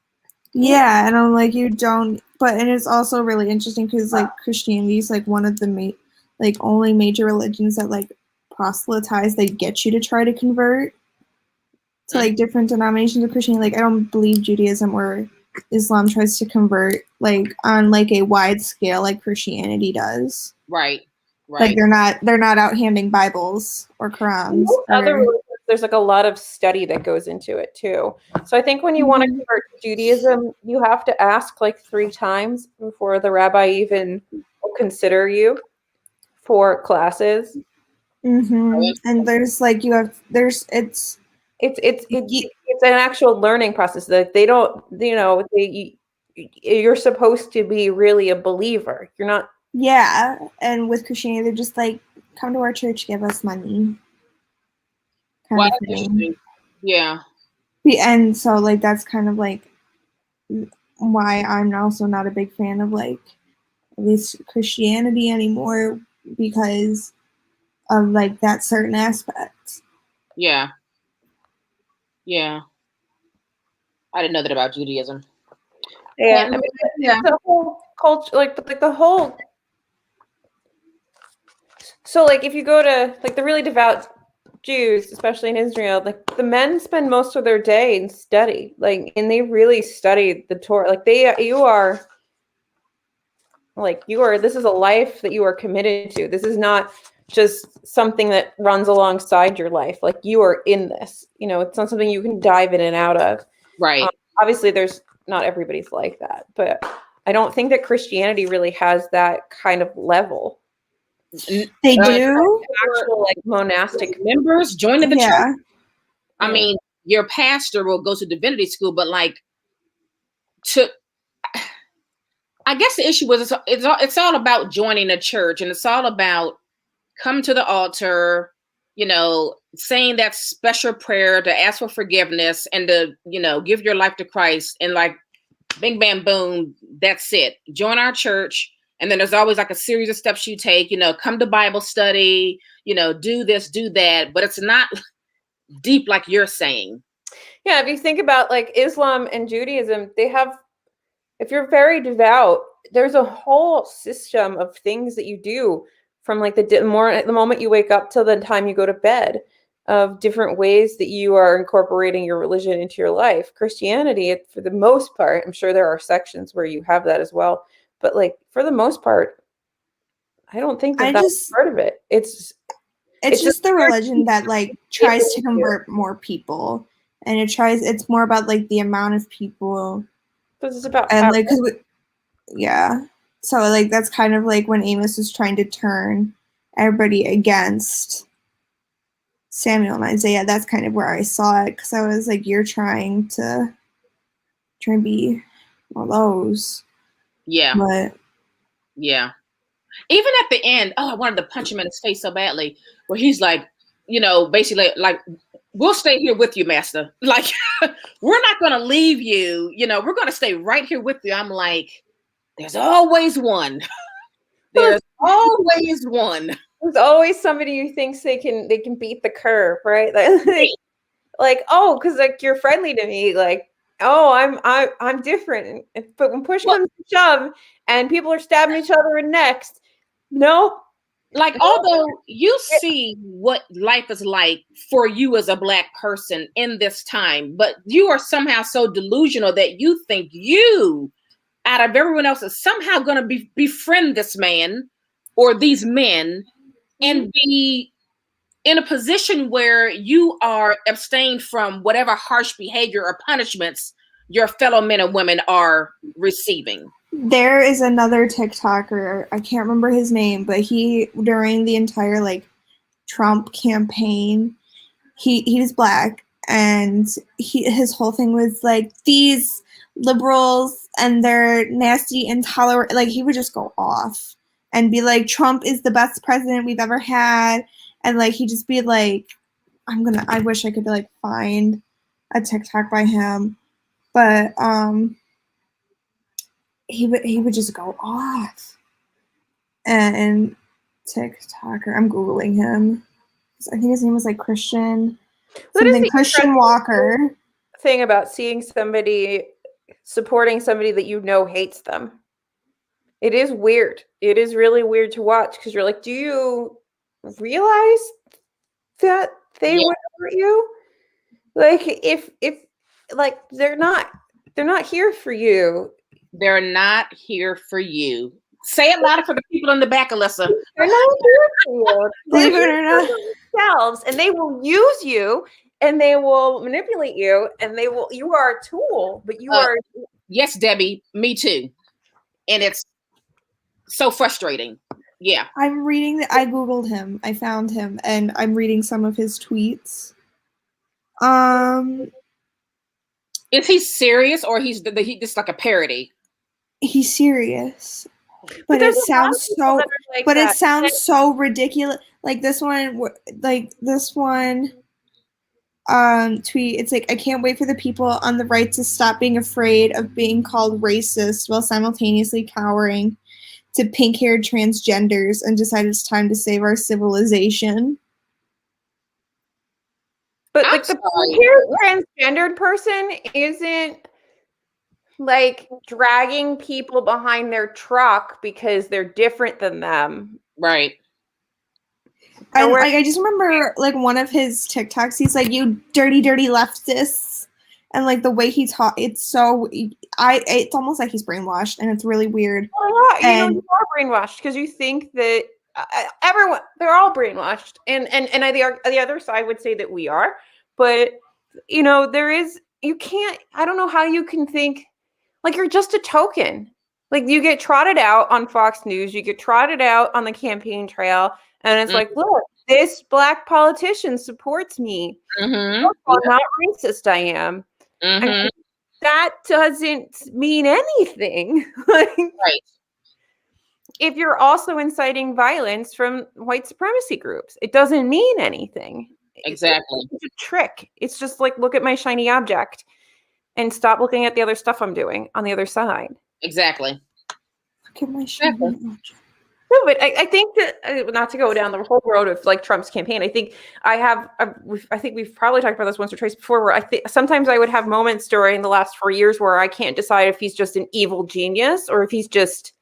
Yeah, and I'm like, you don't. And it's also really interesting because like Christianity is like one of the only major religions that like proselytize. They get you to try to convert to like different denominations of Christianity. Like, I don't believe Judaism or Islam tries to convert like on like a wide scale like Christianity does. Right. Like they're not out handing Bibles or Qurans. There's like a lot of study that goes into it too. So I think when you want to convert to Judaism, you have to ask like 3 times before the rabbi even will consider you for classes. Mm-hmm. And there's like it's an actual learning process that they don't, you're supposed to be really a believer. You're not. Yeah, and with Christianity, they're just like, come to our church, give us money. Yeah. And so like that's kind of like why I'm also not a big fan of like at least Christianity anymore, because of like that certain aspect. Yeah. I didn't know that about Judaism. Yeah, I mean, the whole culture, like the whole. So, like, if you go to like the really devout Jews, especially in Israel, like the men spend most of their day in study, like, and they really study the Torah. Like, this is a life that you are committed to. This is not just something that runs alongside your life. Like, you are in this. It's not something you can dive in and out of. Right. Obviously, not everybody's like that, but I don't think that Christianity really has that kind of level. They do actual like monastic members join the church. I mean, your pastor will go to divinity school, but like I guess the issue was it's all about joining a church, and it's all about come to the altar, saying that special prayer to ask for forgiveness and to give your life to Christ, and like bing bam boom, that's it. Join our church And then there's always like a series of steps you take, come to Bible study, do this, do that, but it's not deep like you're saying. Yeah, if you think about like Islam and Judaism, they have, if you're very devout, there's a whole system of things that you do from like the moment you wake up till the time you go to bed, of different ways that you are incorporating your religion into your life. Christianity, for the most part, I'm sure there are sections where you have that as well, but like for the most part, I don't think that's part of it. It's just the religion that like tries to convert more people, and it's more about like the amount of people. Because it's about and power. like yeah, so like that's kind of like when Amos was trying to turn everybody against Samuel and Isaiah. That's kind of where I saw it, because I was like, you're trying to be one of those. Yeah. But yeah. Even at the end, I wanted to punch him in his face so badly, where he's like, basically like, we'll stay here with you, master. Like, we're not going to leave you. We're going to stay right here with you. I'm like, there's always one. There's always one. There's always somebody who thinks they can beat the curve, right? Like, oh, because like you're friendly to me, like, oh, I'm different. But when push comes to shove and people are stabbing each other in necks, no. Like, although you see what life is like for you as a Black person in this time, but you are somehow so delusional that you think you, out of everyone else, is somehow going to befriend this man or these men and be in a position where you are abstained from whatever harsh behavior or punishments your fellow men and women are receiving. There is another TikToker, I can't remember his name, but he, during the entire like Trump campaign, he was Black, and his whole thing was like, these liberals and they're nasty, intolerant. Like, he would just go off and be like, Trump is the best president we've ever had, and like he'd just be like, I wish I could like find a TikTok by him, but he would just go off. And TikToker, I'm Googling him. I think his name was like Christian Walker. Thing about seeing somebody supporting somebody that hates them. It is weird. It is really weird to watch, because you're like, do you realize that they would hurt you? Like, if like they're not here for you. They're not here for you. Say it louder for the people in the back, Alyssa. They're not here for you. Believe it or not. Themselves, and they will use you, and they will manipulate you, and you are a tool, but you are. Yes, Debbie, me too. And it's so frustrating. Yeah. I Googled him. I found him, and I'm reading some of his tweets. Is he serious, or he's just like a parody? He's serious, but it sounds so. But it sounds so ridiculous. Like this one. Tweet. It's like, I can't wait for the people on the right to stop being afraid of being called racist while simultaneously cowering to pink-haired transgenders and decide it's time to save our civilization. But like the pink-haired transgendered person isn't like dragging people behind their truck because they're different than them. Right. And like, I just remember like one of his TikToks, he's like, you dirty, dirty leftists. And like the way he talks, it's almost like he's brainwashed, and it's really weird. Oh, yeah, you are brainwashed because you think that they're all brainwashed. And the other side would say that we are, but I don't know how you can think like you're just a token. Like, you get trotted out on Fox News, you get trotted out on the campaign trail, and it's like, look, this Black politician supports me. Look how not racist I am. And that doesn't mean anything. Right. If you're also inciting violence from white supremacy groups, it doesn't mean anything. Exactly. It's a trick. It's just like, look at my shiny object and stop looking at the other stuff I'm doing on the other side. Exactly. Look at my shoe. No, but I think that not to go down the whole road of like Trump's campaign. I think I think we've probably talked about this once or twice before. Where I think sometimes I would have moments during the last 4 years where I can't decide if he's just an evil genius or if he's just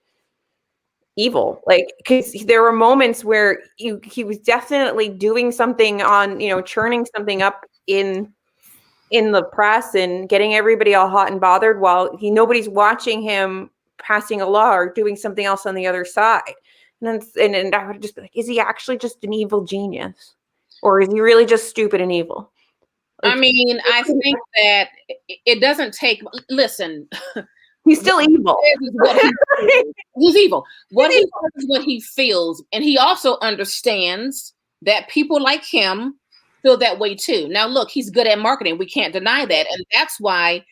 evil. Like, because there were moments where he was definitely doing something on, churning something up in the press and getting everybody all hot and bothered while nobody's watching him passing a law or doing something else on the other side. And I would just be like, is he actually just an evil genius? Or is he really just stupid and evil? Like, I mean, I think that it doesn't take, listen. He's still evil. He's evil. What he says is what he feels. And he also understands that people like him feel that way too. Now, look, he's good at marketing. We can't deny that. And that's why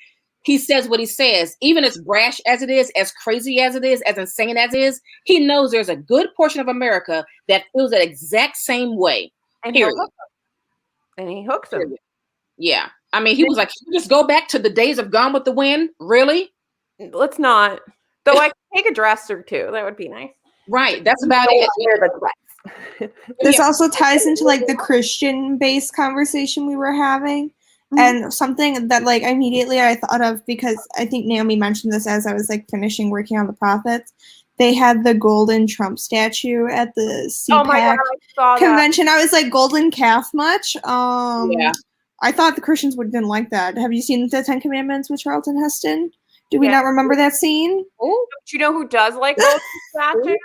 he says what he says. Even as brash as it is, as crazy as it is, as insane as it is, he knows there's a good portion of America that feels that exact same way. And he hooks them. Yeah. I mean, he was like, just go back to the days of Gone with the Wind? Really? Let's not. Though I could take a dress or two. That would be nice. Right. That's about it. This also ties into like the Christian-based conversation we were having. Mm-hmm. And something that like immediately I thought of, because I think Naomi mentioned this as I was like finishing working on the prophets. They had the golden Trump statue at the CPAC convention. I was like, golden calf much? Yeah. I thought the Christians didn't like that. Have you seen the 10 Commandments with Charlton Heston? Do we not remember that scene? Oh, do you know who does like golden statues?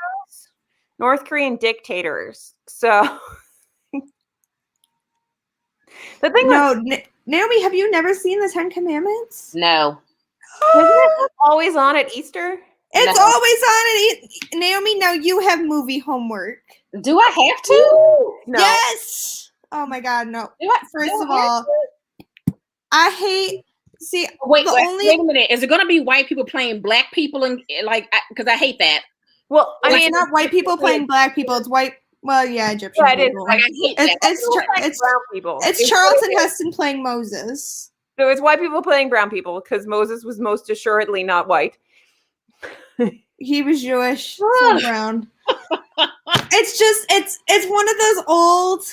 North Korean dictators. So the thing Naomi, have you never seen the 10 Commandments? No. Isn't it always on at Easter? It's always on at Naomi, now you have movie homework. Do I have to? No. Yes. Oh my God, no. First of all, I hate. See, wait a minute. Is it going to be white people playing black people and like? Because I hate that. Well, I mean, it's not white people playing black people. It's white. Well, yeah, Egyptian people. Like, I hate it's brown people. It's Charlton Heston playing Moses. So it's white people playing brown people because Moses was most assuredly not white. He was Jewish, so brown. It's one of those old.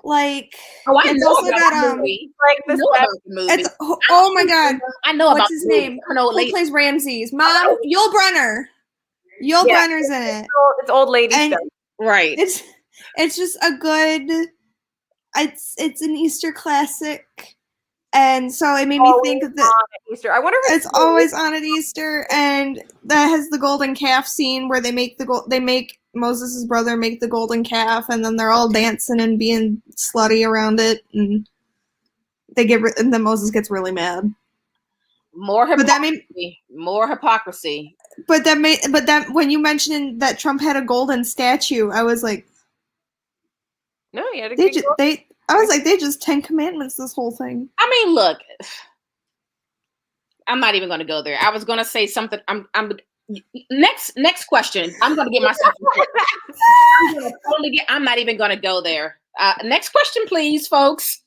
Like, I know about the movie. Like this about the movie. It's, oh my God! I know about what's his name? Who plays Ramses? Mom, Yul Brynner. Yul Brynner's in it. It's old lady stuff, right? It's just a good. It's an Easter classic, and so it made me think of that. Easter. I wonder if it's always on at Easter, and that has the golden calf scene where they make Moses' brother make the golden calf, and then they're all dancing and being slutty around it, and and then Moses gets really mad. More hypocrisy. More hypocrisy. But that when you mentioned that Trump had a golden statue, I was like, no, you had I was like, they just 10 Commandments this whole thing. I mean, look, I'm not even going to go there. I was going to say something. I'm next question. I'm going to get myself. I'm not even going to go there. Next question, please, folks.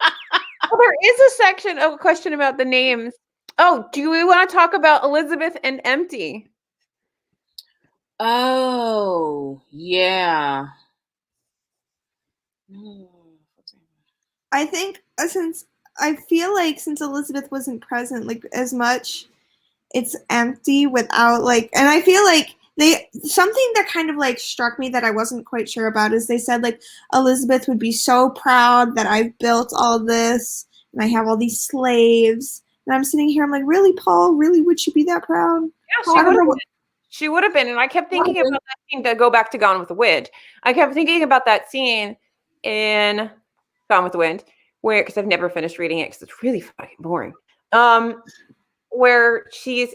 Well, there is a question about the names. Oh, do we want to talk about Elizabeth and Empty? Oh, yeah. I think since Elizabeth wasn't present like as much, it's empty without like, and I feel like something that kind of like struck me that I wasn't quite sure about is they said like Elizabeth would be so proud that I've built all this and I have all these slaves, and I'm sitting here, I'm like, really, Paul? Really, would she be that proud? Yeah, she would have been. And I kept thinking about that scene to go back to Gone with the Wind. I kept thinking about that scene in Gone with the Wind, because I've never finished reading it because it's really fucking boring. Where she's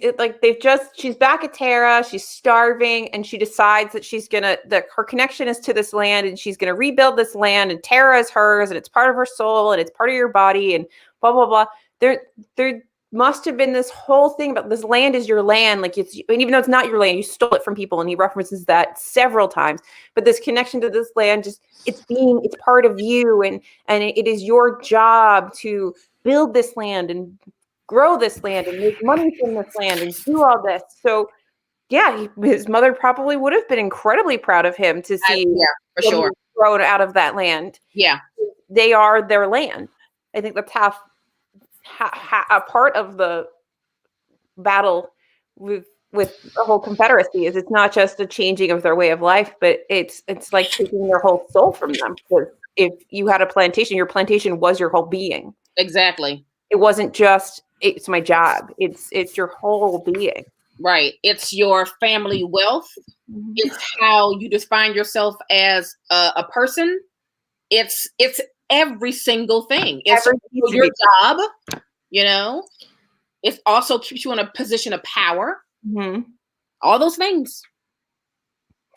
back at Tara, she's starving, and she decides that her connection is to this land, and she's gonna rebuild this land, and Tara is hers, and it's part of her soul, and it's part of your body, and blah blah blah. There must have been this whole thing about this land is your land, and even though it's not your land, you stole it from people, and he references that several times. But this connection to this land, it's part of you, and it is your job to build this land and grow this land and make money from this land and do all this. So yeah, his mother probably would have been incredibly proud of him to see for sure. thrown out of that land. Yeah. They are their land. I think that's half a part of the battle with the whole Confederacy is it's not just a changing of their way of life, but it's like taking their whole soul from them. Because if you had a plantation, your plantation was your whole being. Exactly. It wasn't just it's my job. It's your whole being. Right. It's your family wealth. Mm-hmm. It's how you define yourself as a person. It's every single thing. It's your job, you know. It also keeps you in a position of power. Mm-hmm. All those things.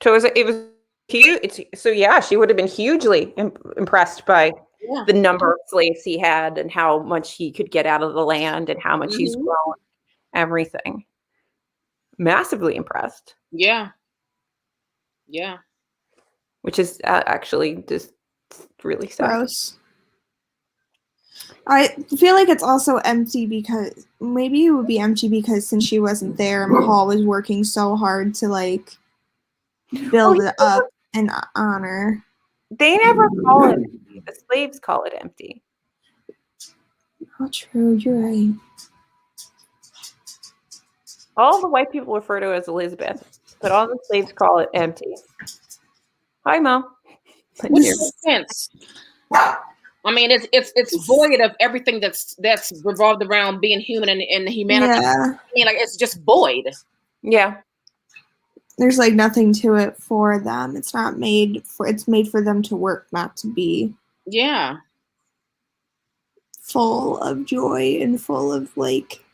So it was huge. So yeah, she would have been hugely impressed by the number of slaves he had and how much he could get out of the land and how much he's grown. Everything. Massively impressed. Yeah. Yeah. Which is actually just really sad. Gross. I feel like it's also empty because maybe it would be empty because since she wasn't there, Mahal was working so hard to like build it up and honor. They never call it empty. The slaves call it empty. Oh, true. You're right. All the white people refer to it as Elizabeth, but all the slaves call it empty. Hi, Mom. Which makes sense. I mean, it's void of everything that's revolved around being human and humanity. Yeah. I mean, like it's just void. Yeah. There's like nothing to it for them. It's not made for. It's made for them to work, not to be. Yeah. Full of joy and full of like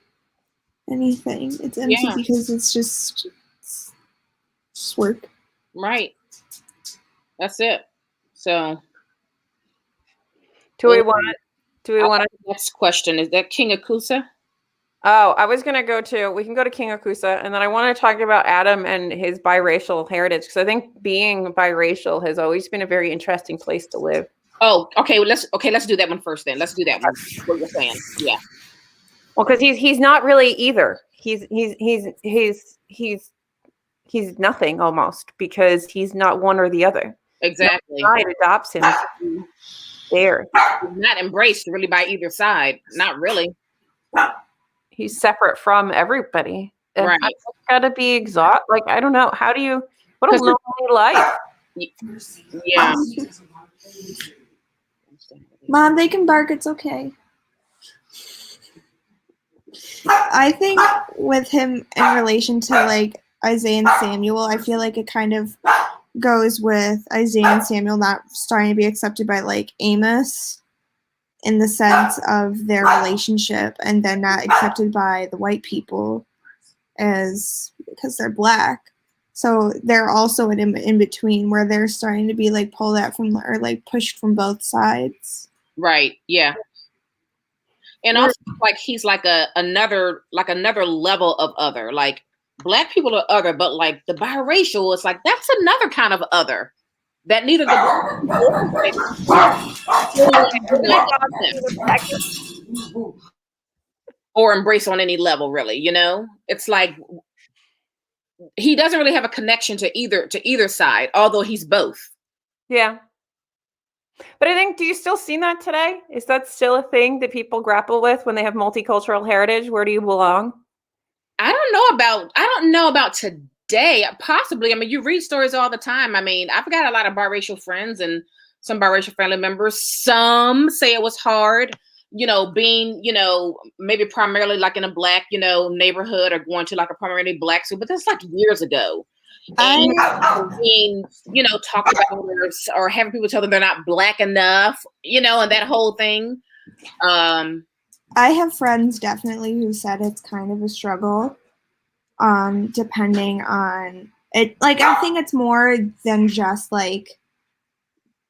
anything. It's empty because it's just work. Right. That's it. So. Do we want to? Next question is that King Akusa? Oh, I was gonna we can go to King Akusa, and then I want to talk about Adam and his biracial heritage because I think being biracial has always been a very interesting place to live. Oh, okay. Let's do that one first. Then let's do that one. What you're saying, yeah. Well, because he's not really either. He's nothing almost because he's not one or the other. Exactly. No side adopts him. There. He's not embraced really by either side. Not really. He's separate from everybody. And right. It's gotta be exhausting. Like, I don't know. What a lonely life. Yeah. Mom, they can bark. It's okay. I think with him in relation to like Isaiah and Samuel, I feel like it kind of goes with Isaiah and Samuel not starting to be accepted by like Amos in the sense of their relationship and then not accepted by the white people because they're black. So they're also in between where they're starting to be like pulled out from or like pushed from both sides. Right. Yeah. And also like he's like another level of other. Like black people are other, but like the biracial is like that's another kind of other that neither the or embrace on any level, really. You know, it's like he doesn't really have a connection to either side, although he's both. Yeah. But I think, do you still see that today? Is that still a thing that people grapple with when they have multicultural heritage? Where do you belong? I don't know about today. Possibly. I mean, you read stories all the time. I mean, I've got a lot of biracial friends and some biracial family members. Some say it was hard, you know, being, you know, maybe primarily like in a black, you know, neighborhood or going to like a primarily black school, but that's like years ago. And being, you know, talked about or having people tell them they're not black enough, you know, and that whole thing. I have friends definitely who said it's kind of a struggle, depending on it. Like, I think it's more than just like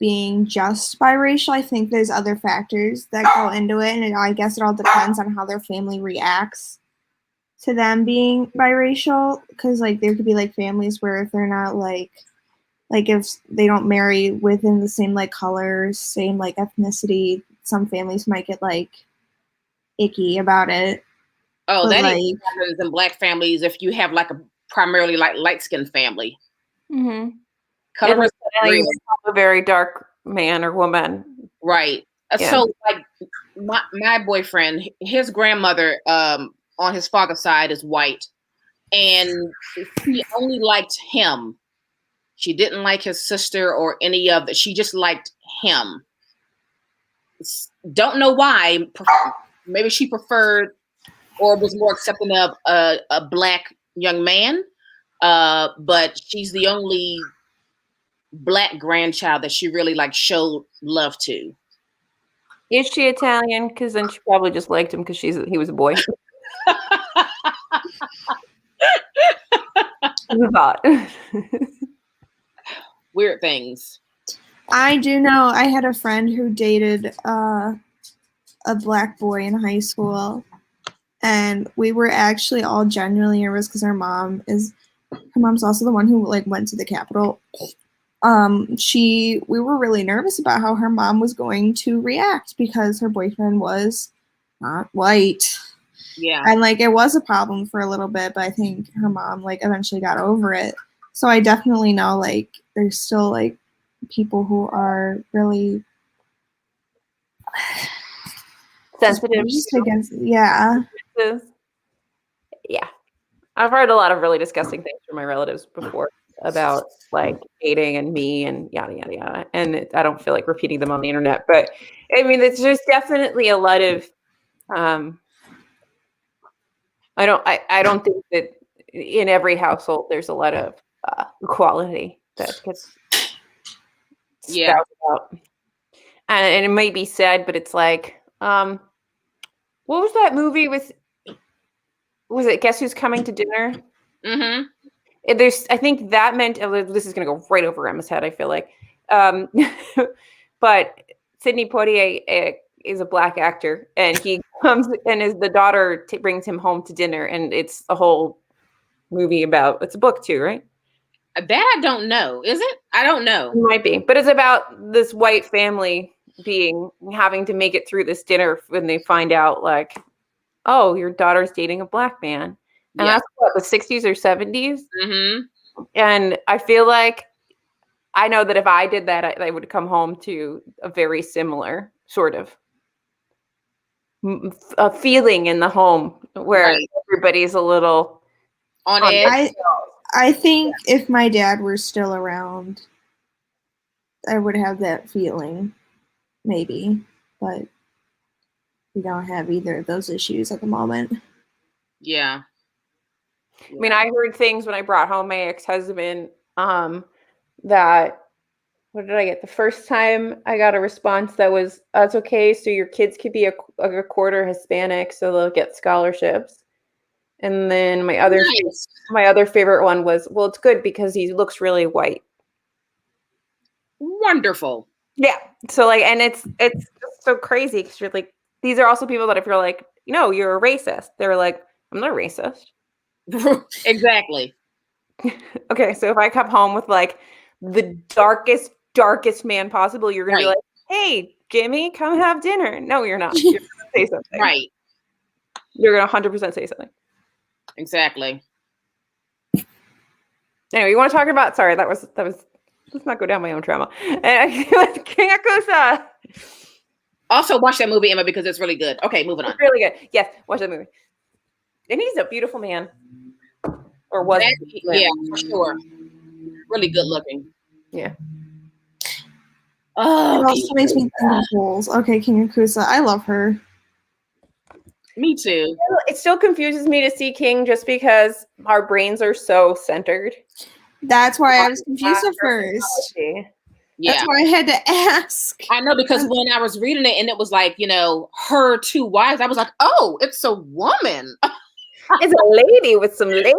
being just biracial. I think there's other factors that go into it, and I guess it all depends on how their family reacts to them being biracial, because like there could be like families where if they're not like if they don't marry within the same like colors, same like ethnicity, some families might get like icky about it. Oh, but that like, even happens in black families if you have like primarily like light-skinned family. Mm-hmm. Color was real. A very dark man or woman. Right. Yeah. So like my boyfriend, his grandmother on his father's side is white, and she only liked him. She didn't like his sister or any of it. She just liked him. Don't know why. Maybe she preferred or was more accepting of a black young man. But she's the only black grandchild that she really like showed love to. Is she Italian? Because then she probably just liked him because he was a boy. Who thought? Weird things. I do know I had a friend who dated a black boy in high school, and we were actually all genuinely nervous because her mom's also the one who like went to the Capitol. We were really nervous about how her mom was going to react because her boyfriend was not white. Yeah. And like it was a problem for a little bit, but I think her mom like eventually got over it. So I definitely know like there's still like people who are really sensitive against, yeah. Yeah. I've heard a lot of really disgusting things from my relatives before about like dating and me and yada yada yada, and I don't feel like repeating them on the internet, but I mean it's just definitely a lot of I don't think that in every household there's a lot of equality that gets spouted out. And it might be said, but it's like what was that movie with, was it Guess Who's Coming to Dinner? Mm-hmm. I think that meant, this is going to go right over Emma's head, I feel like. But Sidney Poitier is a black actor, and he comes and the daughter brings him home to dinner, and it's a whole movie about, it's a book too, right? That I don't know. Is it? I don't know. It might be, but it's about this white family having to make it through this dinner when they find out like, oh, your daughter's dating a black man. And that's what, the 60s or 70s. Mm-hmm. And I feel like I know that if I did that, I would come home to a very similar sort of a feeling in the home where everybody's a little on edge. I think if my dad were still around, I would have that feeling, maybe. But we don't have either of those issues at the moment. Yeah. I mean, I heard things when I brought home my ex-husband that, what did I get? The first time I got a response that was, that's okay, so your kids could be a quarter Hispanic, so they'll get scholarships. And then my other favorite one was, well, it's good because he looks really white. Wonderful. Yeah. So like, and it's just so crazy because you're like, these are also people that if you're like, no, you're a racist, they're like, I'm not a racist. Exactly. Okay, so if I come home with like the darkest man possible, you're gonna be like, hey, Jimmy, come have dinner. No, you're not. You're gonna say something. Right. You're gonna 100% say something. Exactly. Anyway, you want to talk about, sorry, that was let's not go down my own trauma. King Akusa. Also watch that movie, Emma, because it's really good. Okay, moving on. It's really good. Yes, watch that movie. And he's a beautiful man. Or was he? Yeah, for sure. Really good looking. Yeah. Oh, it also makes me think of Bulls. Okay, King Akusa. I love her. Me too. It still confuses me to see King just because our brains are so centered. That's why I was confused at first. Yeah. That's why I had to ask. I know, because when I was reading it and it was like, her two wives, I was like, oh, it's a woman. It's a lady with some ladies.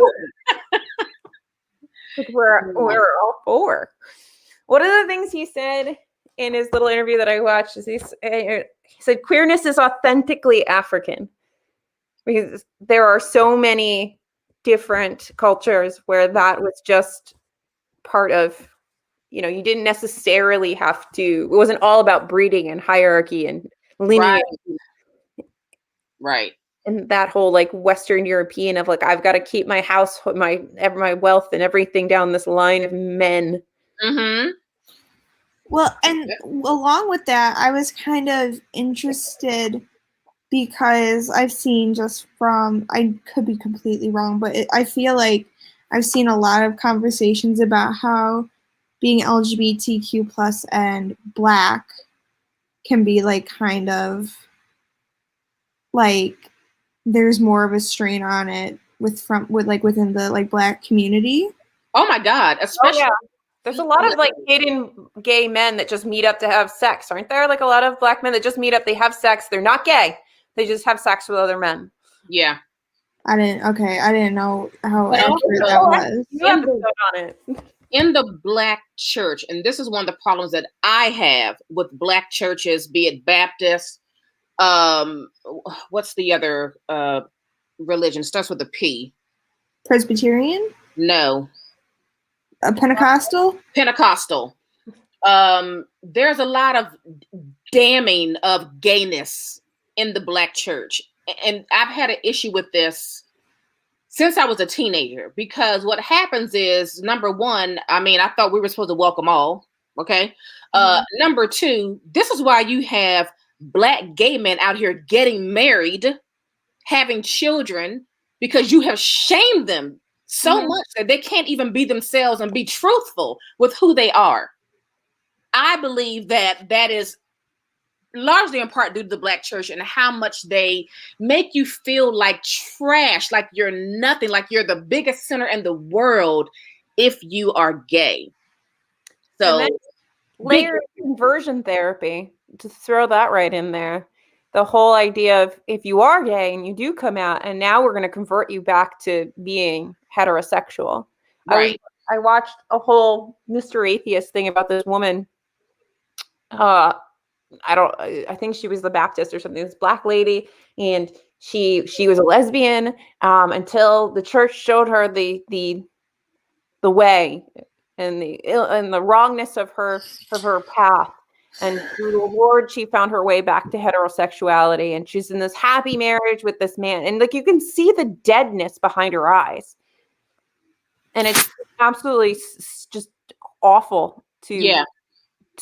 We're all for. One of the things he said in his little interview that I watched is he said queerness is authentically African, because there are so many different cultures where that was just part of, you didn't necessarily have to, it wasn't all about breeding and hierarchy and lineage. Right. and that whole like Western European of like I've got to keep my house, my wealth and everything down this line of men. Mm-hmm. Well, and along with that, I was kind of interested because I've seen just from, I could be completely wrong, but I feel like I've seen a lot of conversations about how being LGBTQ plus and Black can be like kind of like there's more of a strain on it with like within the like Black community. Oh my God, especially. Oh, yeah. There's a lot of like hidden gay men that just meet up to have sex, aren't there? Like a lot of Black men that just meet up, they have sex, they're not gay, they just have sex with other men. Yeah. I didn't know how accurate that was. You have to go on it. In the Black church, and this is one of the problems that I have with Black churches, be it Baptist, what's the other religion? Starts with a P. Presbyterian? No. A Pentecostal? Pentecostal. There's a lot of damning of gayness in the Black church. And I've had an issue with this since I was a teenager, because what happens is, number one, I mean, I thought we were supposed to welcome all. Okay. Number two, this is why you have Black gay men out here getting married, having children, because you have shamed them so much that they can't even be themselves and be truthful with who they are. I believe that that is largely in part due to the Black church and how much they make you feel like trash, like you're nothing, like you're the biggest sinner in the world if you are gay. So, and then layer conversion therapy, to throw that right in there. The whole idea of if you are gay and you do come out, and now we're going to convert you back to being heterosexual. Right. I watched a whole Mr. Atheist thing about this woman. I think she was the Baptist or something, this Black lady, and she was a lesbian until the church showed her the way and the wrongness of her path. And through the Lord, she found her way back to heterosexuality, and she's in this happy marriage with this man. And like you can see the deadness behind her eyes, and it's absolutely just awful to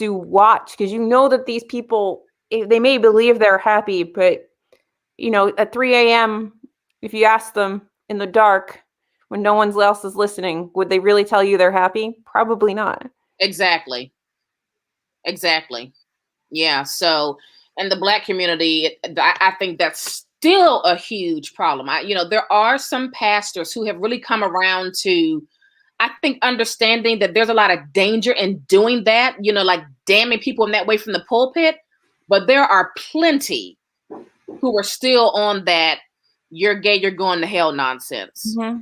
watch, because you know that these people, they may believe they're happy, but you know, at 3 a.m., if you ask them in the dark when no one else is listening, would they really tell you they're happy? Probably not. Exactly. Yeah. So, in the Black community, I think that's still a huge problem. There are some pastors who have really come around to, I think, understanding that there's a lot of danger in doing that, like damning people in that way from the pulpit. But there are plenty who are still on that "you're gay, you're going to hell" nonsense. Mm-hmm.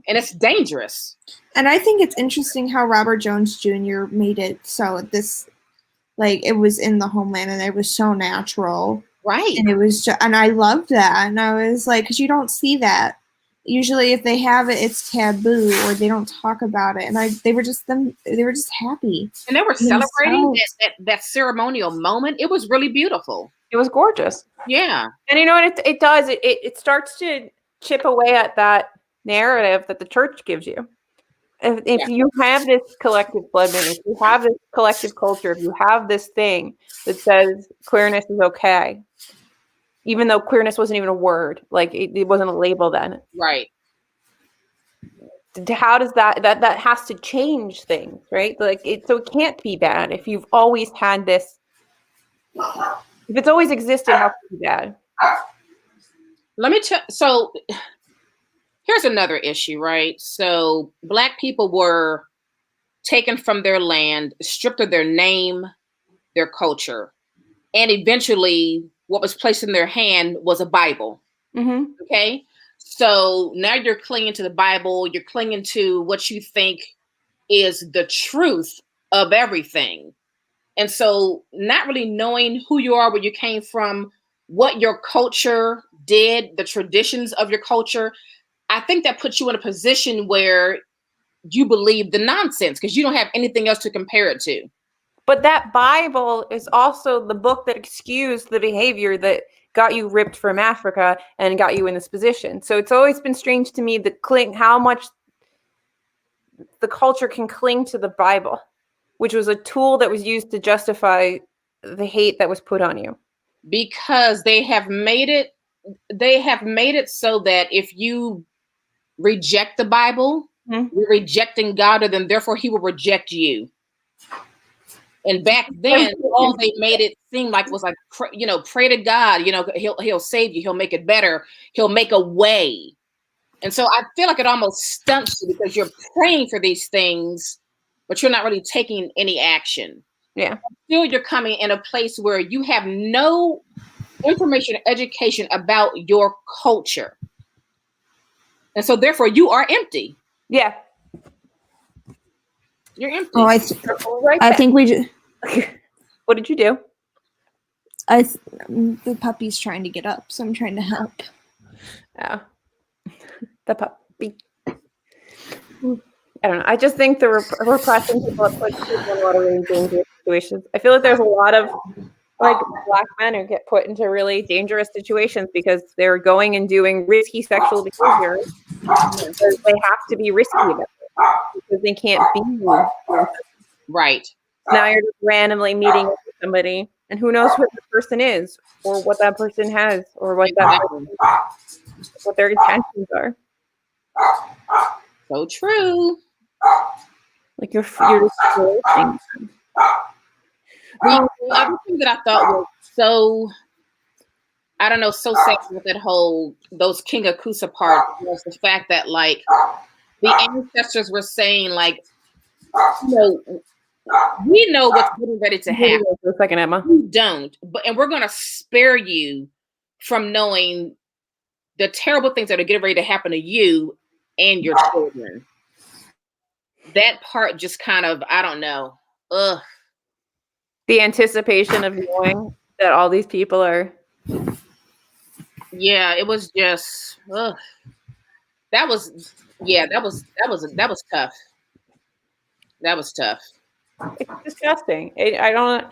And it's dangerous. And I think it's interesting how Robert Jones Jr. made it so this, like, it was in the homeland and it was so natural. Right. And it was and I loved that. And I was like, because you don't see that. Usually if they have it, it's taboo or they don't talk about it. And they were just happy. And they were celebrating that ceremonial moment. It was really beautiful. It was gorgeous. Yeah. And you know what it does? It starts to chip away at that narrative that the church gives you. If you have this collective blood moon, if you have this collective culture, if you have this thing that says queerness is okay, even though queerness wasn't even a word, like it wasn't a label then. Right. How does that has to change things, right? Like so it can't be bad if you've always had this. If it's always existed, how can it be bad? Let me tell. So here's another issue, right? So Black people were taken from their land, stripped of their name, their culture, and eventually what was placed in their hand was a Bible. Mm-hmm. Okay. So now you're clinging to the Bible. You're clinging to what you think is the truth of everything. And so not really knowing who you are, where you came from, what your culture did, the traditions of your culture, I think that puts you in a position where you believe the nonsense because you don't have anything else to compare it to. But that Bible is also the book that excused the behavior that got you ripped from Africa and got you in this position. So it's always been strange to me how much the culture can cling to the Bible, which was a tool that was used to justify the hate that was put on you. Because they have made it so that if you reject the Bible, you're rejecting God, and then therefore he will reject you. And back then, all they made it seem like was like, pray to God, he'll save you, he'll make it better, he'll make a way. And so I feel like it almost stunts you because you're praying for these things, but you're not really taking any action. Yeah. Still, you're coming in a place where you have no information or education about your culture. And so therefore you are empty. Yeah. You're empty. Oh, I think we just... What did you do? The puppy's trying to get up, so I'm trying to help. Yeah. The puppy. I don't know. I just think the repressing people have put people in a lot of really dangerous situations. I feel like there's a lot of like Black men who get put into really dangerous situations because they're going and doing risky sexual behavior because they have to be risky about it because they can't be right. Now you're just randomly meeting with somebody, and who knows who the person is, or what that person has, or what their intentions are. So true. Like you're just forcing. The other thing that I thought was so sad with those King Akusa part was the fact that like the ancestors were saying like, we know what's getting ready to happen. For a second, Emma. You don't, and we're going to spare you from knowing the terrible things that are getting ready to happen to you and your children. That part just kind of, I don't know. Ugh. The anticipation of knowing that all these people are. Yeah, it was just. Ugh. That was tough. That was tough. It's disgusting. I don't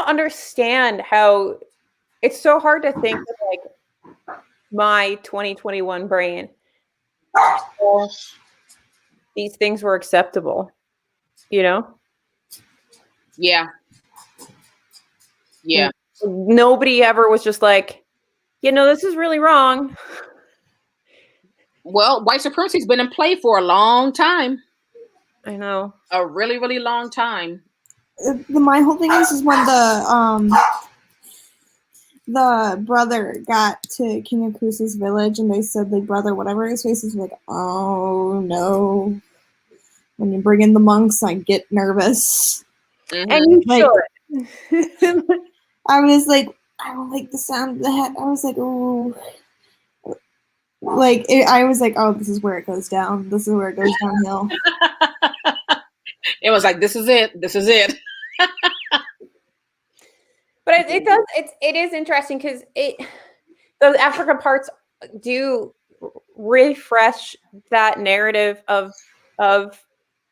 understand how it's so hard to think of like my 2021 brain. These things were acceptable, Yeah. Nobody ever was just like, this is really wrong. Well, white supremacy's been in play for a long time. I know. A really, really long time. My whole thing is when the brother got to King Akusa's village and they said like brother whatever his face is like, oh no. When you bring in the monks, I get nervous. Mm-hmm. And you should. I was like, I don't like the sound of that. I was like, ooh. I was like, oh, this is where it goes down. This is where it goes downhill. It was like, this is it. This is it. But it is interesting because those Africa parts do refresh that narrative of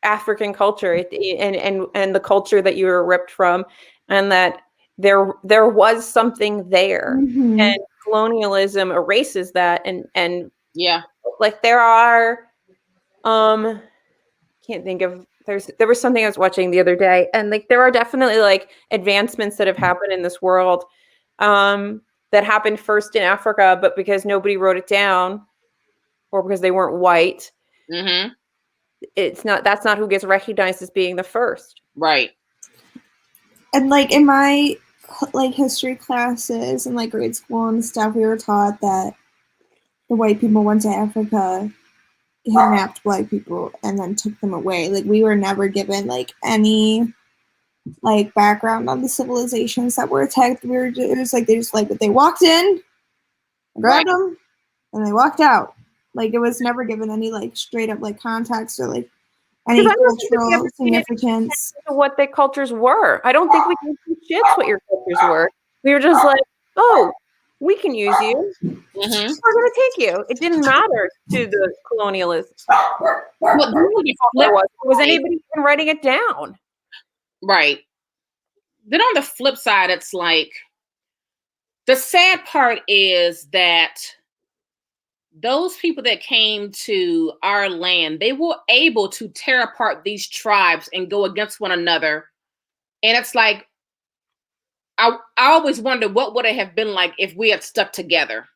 African culture and the culture that you were ripped from, and that there was something there, and colonialism erases that, and yeah, like there are can't think of there was something I was watching the other day, and like there are definitely like advancements that have happened in this world that happened first in Africa, but because nobody wrote it down or because they weren't white, that's not who gets recognized as being the first. Right. And like in my like history classes and like grade school and stuff, we were taught that the white people went to Africa, kidnapped black people, and then took them away. Like we were never given like any like background on the civilizations that were attacked. It was like they walked in, grabbed them, and they walked out. Like it was never given any like straight up like context or like any cultural significance. What their cultures were. I don't think we can see shits what your cultures were. We were just like, oh, we can use you. We're going to take you. It didn't matter to the colonialists. Was anybody even writing it down? Right. Then on the flip side, it's like the sad part is that those people that came to our land, they were able to tear apart these tribes and go against one another. And it's like, I always wonder what would it have been like if we had stuck together.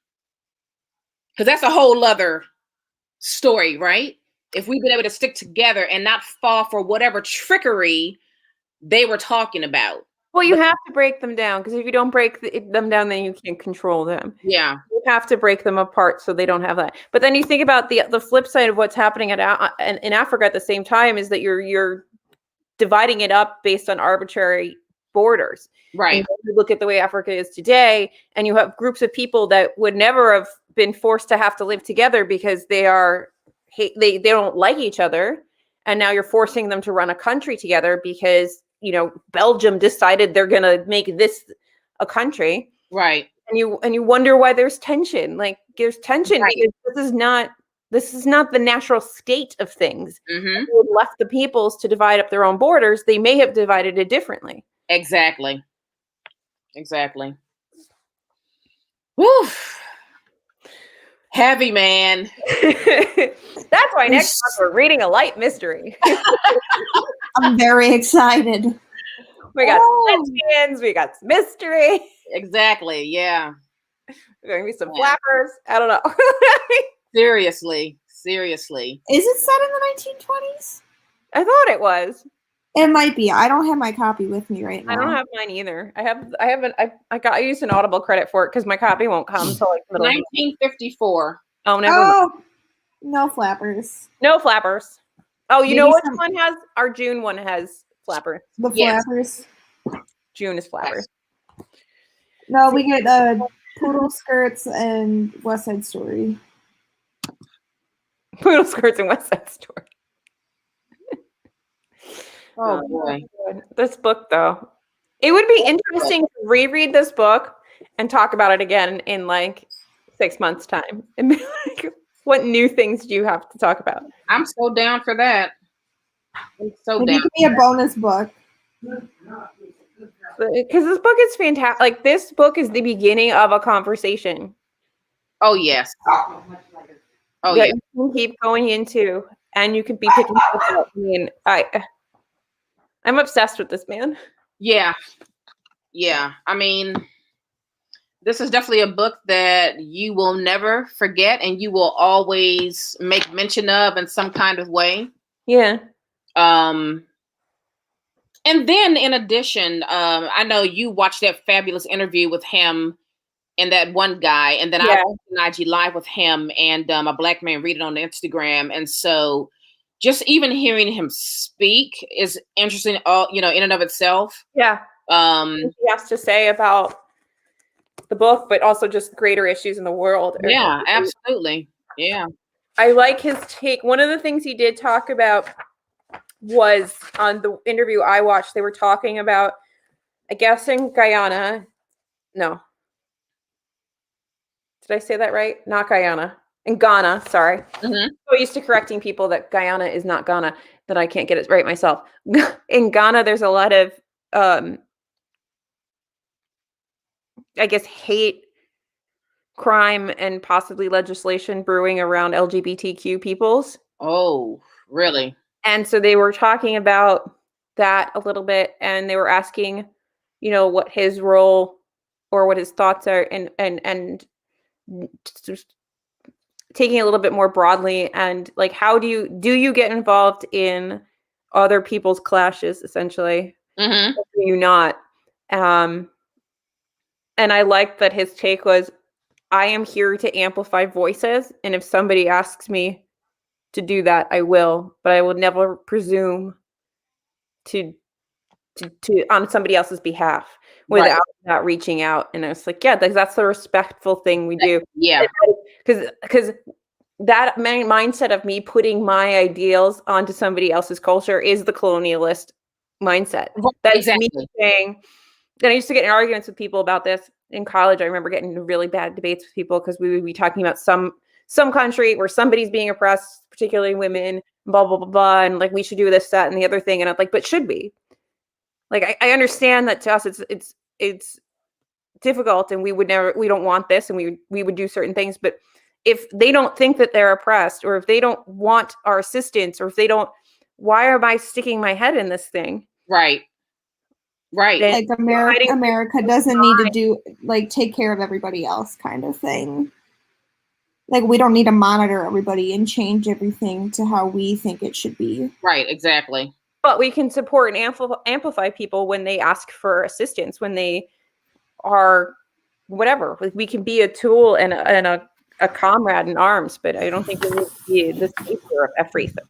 Because that's a whole other story, right? If we'd been able to stick together and not fall for whatever trickery they were talking about. Well, you have to break them down, because if you don't break them down, then you can't control them. Yeah. You have to break them apart so they don't have that. But then you think about the flip side of what's happening in Africa at the same time is that you're dividing it up based on arbitrary borders. Right. And you look at the way Africa is today, and you have groups of people that would never have been forced to have to live together because they don't like each other, and now you're forcing them to run a country together because Belgium decided they're gonna make this a country. Right. And you wonder why there's tension. Like, there's tension because this is not the natural state of things. Mm-hmm. If they had left the peoples to divide up their own borders, they may have divided it differently. Exactly. Whew. Heavy, man. That's why next month we're reading a light mystery. I'm very excited. We got lesbians, we got mystery. Exactly, yeah. There's going to be some flappers. I don't know. Seriously. Is it set in the 1920s? I thought it was. It might be. I don't have my copy with me right now. I don't have mine either. I used an Audible credit for it because my copy won't come until like middle 1954. Oh, never mind. No flappers. No flappers. Oh, you Maybe know which one has? Our June one has flappers. The flappers. June is flappers. No, we get Poodle Skirts and West Side Story. Poodle Skirts and West Side Story. Oh boy. This book, though. It would be interesting to reread this book and talk about it again in like 6 months' time. And be like, what new things do you have to talk about? I'm so down for that. I'm so Maybe down. it could be a bonus book. Because this book is fantastic. Like, this book is the beginning of a conversation. Oh, yes. Oh, that yeah. you can keep going into, and you could be picking stuff up. I mean, I'm obsessed with this man. Yeah. I mean, this is definitely a book that you will never forget, and you will always make mention of in some kind of way. Yeah. And then in addition, I know you watched that fabulous interview with him and that one guy, and then I watched an IG Live with him and a Black man read it on Instagram. And so just even hearing him speak is interesting, in and of itself. Yeah. He has to say about the book, but also just greater issues in the world. Yeah, absolutely. Yeah. I like his take. One of the things he did talk about was on the interview I watched, they were talking about, I guess in Guyana. No. Did I say that right? Not Guyana. In Ghana, sorry. Mm-hmm. So used to correcting people that Guyana is not Ghana, that I can't get it right myself. In Ghana, there's a lot of, I guess, hate, crime, and possibly legislation brewing around LGBTQ peoples. Oh, really? And so they were talking about that a little bit, and they were asking, what his role or what his thoughts are, and just taking a little bit more broadly, and like, how do you get involved in other people's clashes, essentially? Mm-hmm. Or do you not? And I like that his take was, I am here to amplify voices, and if somebody asks me to do that, I will, but I will never presume to on somebody else's behalf without not reaching out. And I was like, yeah, that's the respectful thing we do. Yeah. Because that mindset of me putting my ideals onto somebody else's culture is the colonialist mindset. That's exactly. me saying, and I used to get in arguments with people about this in college. I remember getting into really bad debates with people because we would be talking about some country where somebody's being oppressed, particularly women, blah, blah, blah, blah. And like, we should do this, that, and the other thing. And I'm like, but should we? Like I understand that to us it's difficult, and we don't want this, and we would do certain things, but if they don't think that they're oppressed, or if they don't want our assistance, or if they don't, why am I sticking my head in this thing? Right. Like America doesn't need to do like take care of everybody else kind of thing. Like we don't need to monitor everybody and change everything to how we think it should be. Right, exactly. But we can support and amplify people when they ask for assistance, when they are whatever. Like, we can be a tool and a comrade in arms, but I don't think we need to be the savior of everything.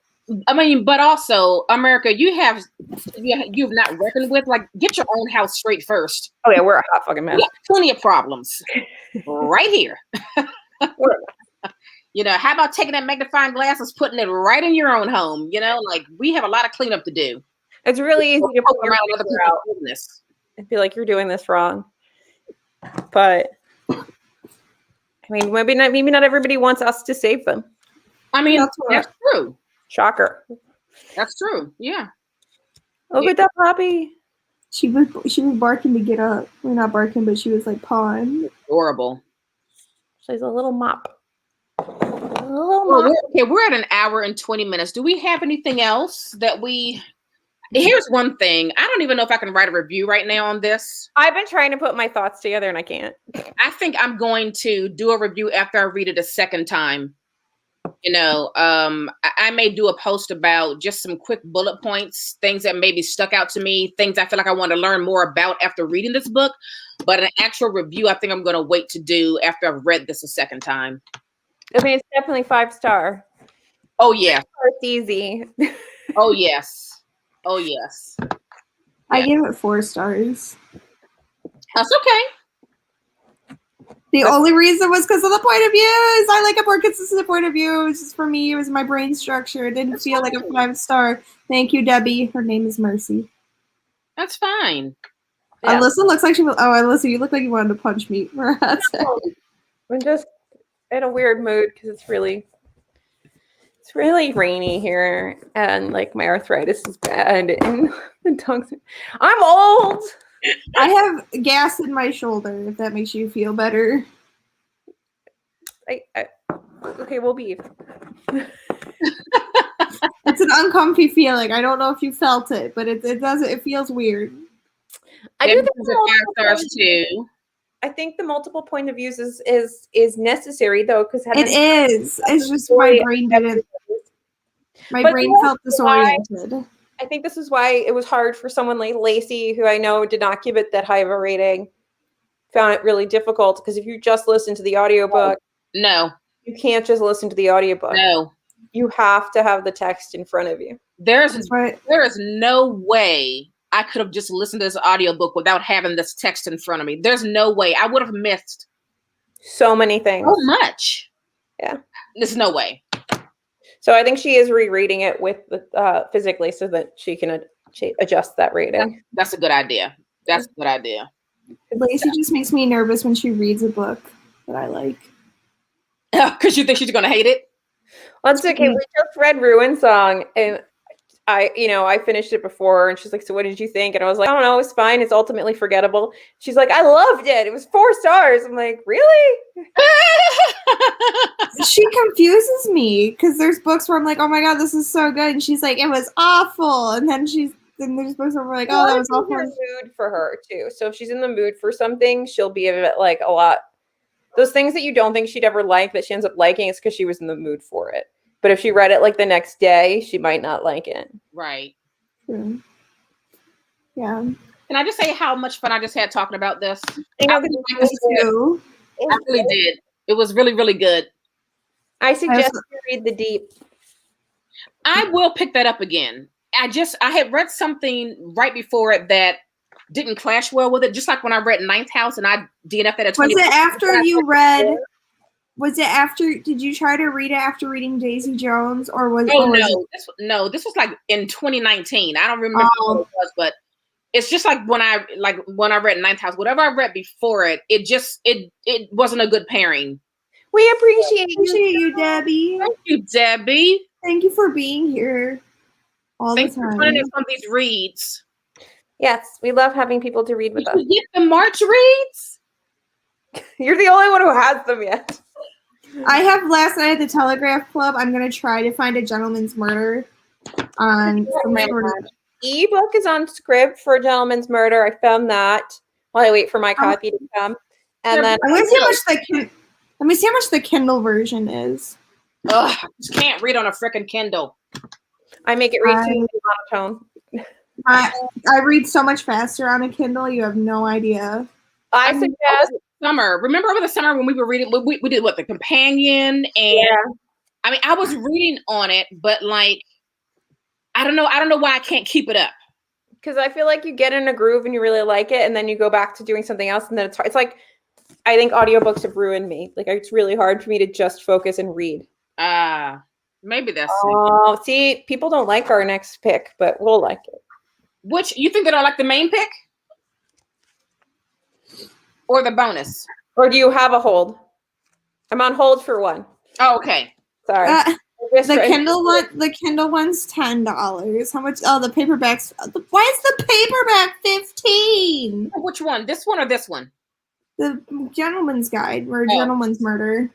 I mean, but also, America, you've not reckoned with, like, get your own house straight first. Oh yeah, we're a hot fucking mess. We got plenty of problems right here. You know, how about taking that magnifying glass and putting it right in your own home? You know, like, we have a lot of cleanup to do. It's really easy to put around other people's business and feel like you're doing this wrong. But I mean, maybe not everybody wants us to save them. I mean, that's true. Shocker. That's true. Yeah. Look at that puppy. She was barking to get up. Well, not barking, but she was like pawing. Adorable. She's a little mop. We're at an hour and 20 minutes. Do we have anything else that we... Here's one thing. I don't even know if I can write a review right now on this. I've been trying to put my thoughts together and I can't. I think I'm going to do a review after I read it a second time. You know, I may do a post about just some quick bullet points, things that maybe stuck out to me, things I feel like I want to learn more about after reading this book. But an actual review, I think I'm going to wait to do after I've read this a second time. I mean, it's definitely 5-star. Oh, yeah. It's easy. Oh, yes. Oh, yes. I give it 4 stars. That's okay. The only reason was because of the point of views. I like a more consistent point of view. It was just for me. It was my brain structure. It didn't feel like a 5-star. Thank you, Debbie. Her name is Mercy. That's fine. Yeah. Alyssa looks like she was. Oh, Alyssa, you look like you wanted to punch me. I'm just in a weird mood because it's really rainy here, and like my arthritis is bad, and the tongues. I'm old. I have gas in my shoulder. If that makes you feel better. Okay, we'll be. It's an uncomfy feeling. I don't know if you felt it, but it does. It feels weird. I do think 5 stars too. I think the multiple point of views is necessary though, because it is. It's just my brain didn't. My brain felt disoriented. I think this is why it was hard for someone like Lacey, who I know did not give it that high of a rating, found it really difficult, because if you just listen to the audiobook, no, you can't just listen to the audiobook. No, you have to have the text in front of you. There is no way I could have just listened to this audiobook without having this text in front of me. There's no way. I would have missed so many things. So much. Yeah. There's no way. So I think she is rereading it with physically so that she can adjust that rating. That's a good idea. That's a good idea. Lacey just makes me nervous when she reads a book that I like. Because you think she's going to hate it? Well, that's okay. We just read Ruin Song, and I finished it before, and she's like, so what did you think? And I was like, I don't know, it's fine. It's ultimately forgettable. She's like, I loved it. It was 4 stars. I'm like, really? She confuses me because there's books where I'm like, oh my God, this is so good. And she's like, it was awful. And then there's books where we're like, oh, that was awful. In the mood for her too. So if she's in the mood for something, she'll be like a lot. Those things that you don't think she'd ever like that she ends up liking, it's because she was in the mood for it. But if she read it like the next day, she might not like it. Right. True. Yeah. Can I just say how much fun I just had talking about this? I really did. It was really, really good. I suggest you read The Deep. I will pick that up again. I had read something right before it that didn't clash well with it. Just like when I read Ninth House and I DNF'd at a 20. Was it after you read? Was it after? Did you try to read it after reading Daisy Jones, or was? Oh no! This was like in 2019. I don't remember what it was, but it's just like when I read Ninth House. Whatever I read before it, it wasn't a good pairing. We appreciate you, Debbie. Thank you, Debbie. Thank you for being here all the time. Thanks for joining us on these reads. Yes, we love having people to read with Did us. you get the March reads? You're the only one who has them yet. I have Last Night at the Telegraph Club. I'm gonna try to find A Gentleman's Murder on some sort of. Ebook is on Scribd for A Gentleman's Murder. I found that while I wait for my copy to come. And then Let me see how much the Kindle version is. Ugh, I just can't read on a freaking Kindle. I make it read to monotone. I read so much faster on a Kindle. You have no idea. I suggest summer. Remember over the summer when we were reading? We did what, the Companion, and I mean, I was reading on it, but like, I don't know why I can't keep it up. Because I feel like you get in a groove and you really like it, and then you go back to doing something else, and then it's hard. It's like, I think audiobooks have ruined me. Like, it's really hard for me to just focus and read. Maybe that's it. See, people don't like our next pick, but we'll like it. Which, you think they don't like the main pick? Or the bonus? Or do you have a hold? I'm on hold for one. Oh, okay. Sorry. The Kindle one's $10. How much? Oh, the paperbacks. Why is the paperback $15? Which one? This one or this one? The Gentleman's Guide or Gentleman's Murder.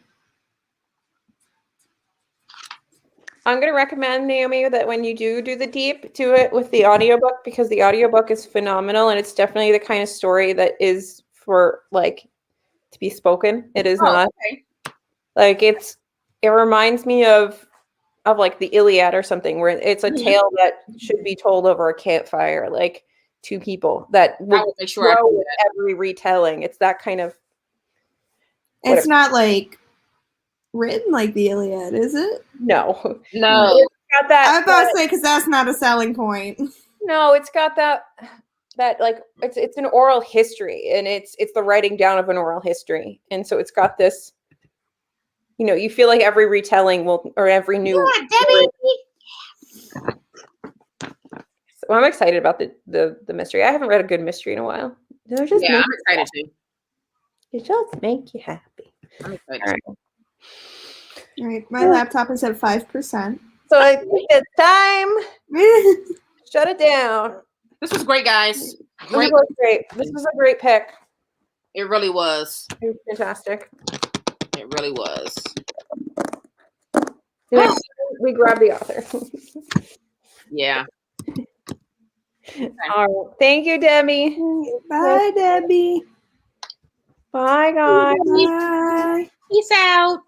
I'm going to recommend, Naomi, that when you do the deep, do it with the audiobook, because the audiobook is phenomenal, and it's definitely the kind of story that is for, like, to be spoken. It is not. Okay. Like, it reminds me of like the Iliad or something, where it's a tale that should be told over a campfire, like two people that will grow with every retelling. It's that kind of. It's not like written like the Iliad, is it? No. It's got that. I was about to say, because that's not a selling point. No, it's got that like it's an oral history, and it's the writing down of an oral history, and so it's got this. You know, you feel like every retelling or every new. So I'm excited about the mystery. I haven't read a good mystery in a while. I'm excited too. It just make you happy. I'm excited. All right, my laptop is at 5%. So I think it's time. Shut it down. This was great, guys. Great. This was a great pick. It really was. It was fantastic. It really was. We grabbed the author. Yeah. All right. Thank you, Debbie. Bye, Debbie. Bye, guys. Bye. Peace out.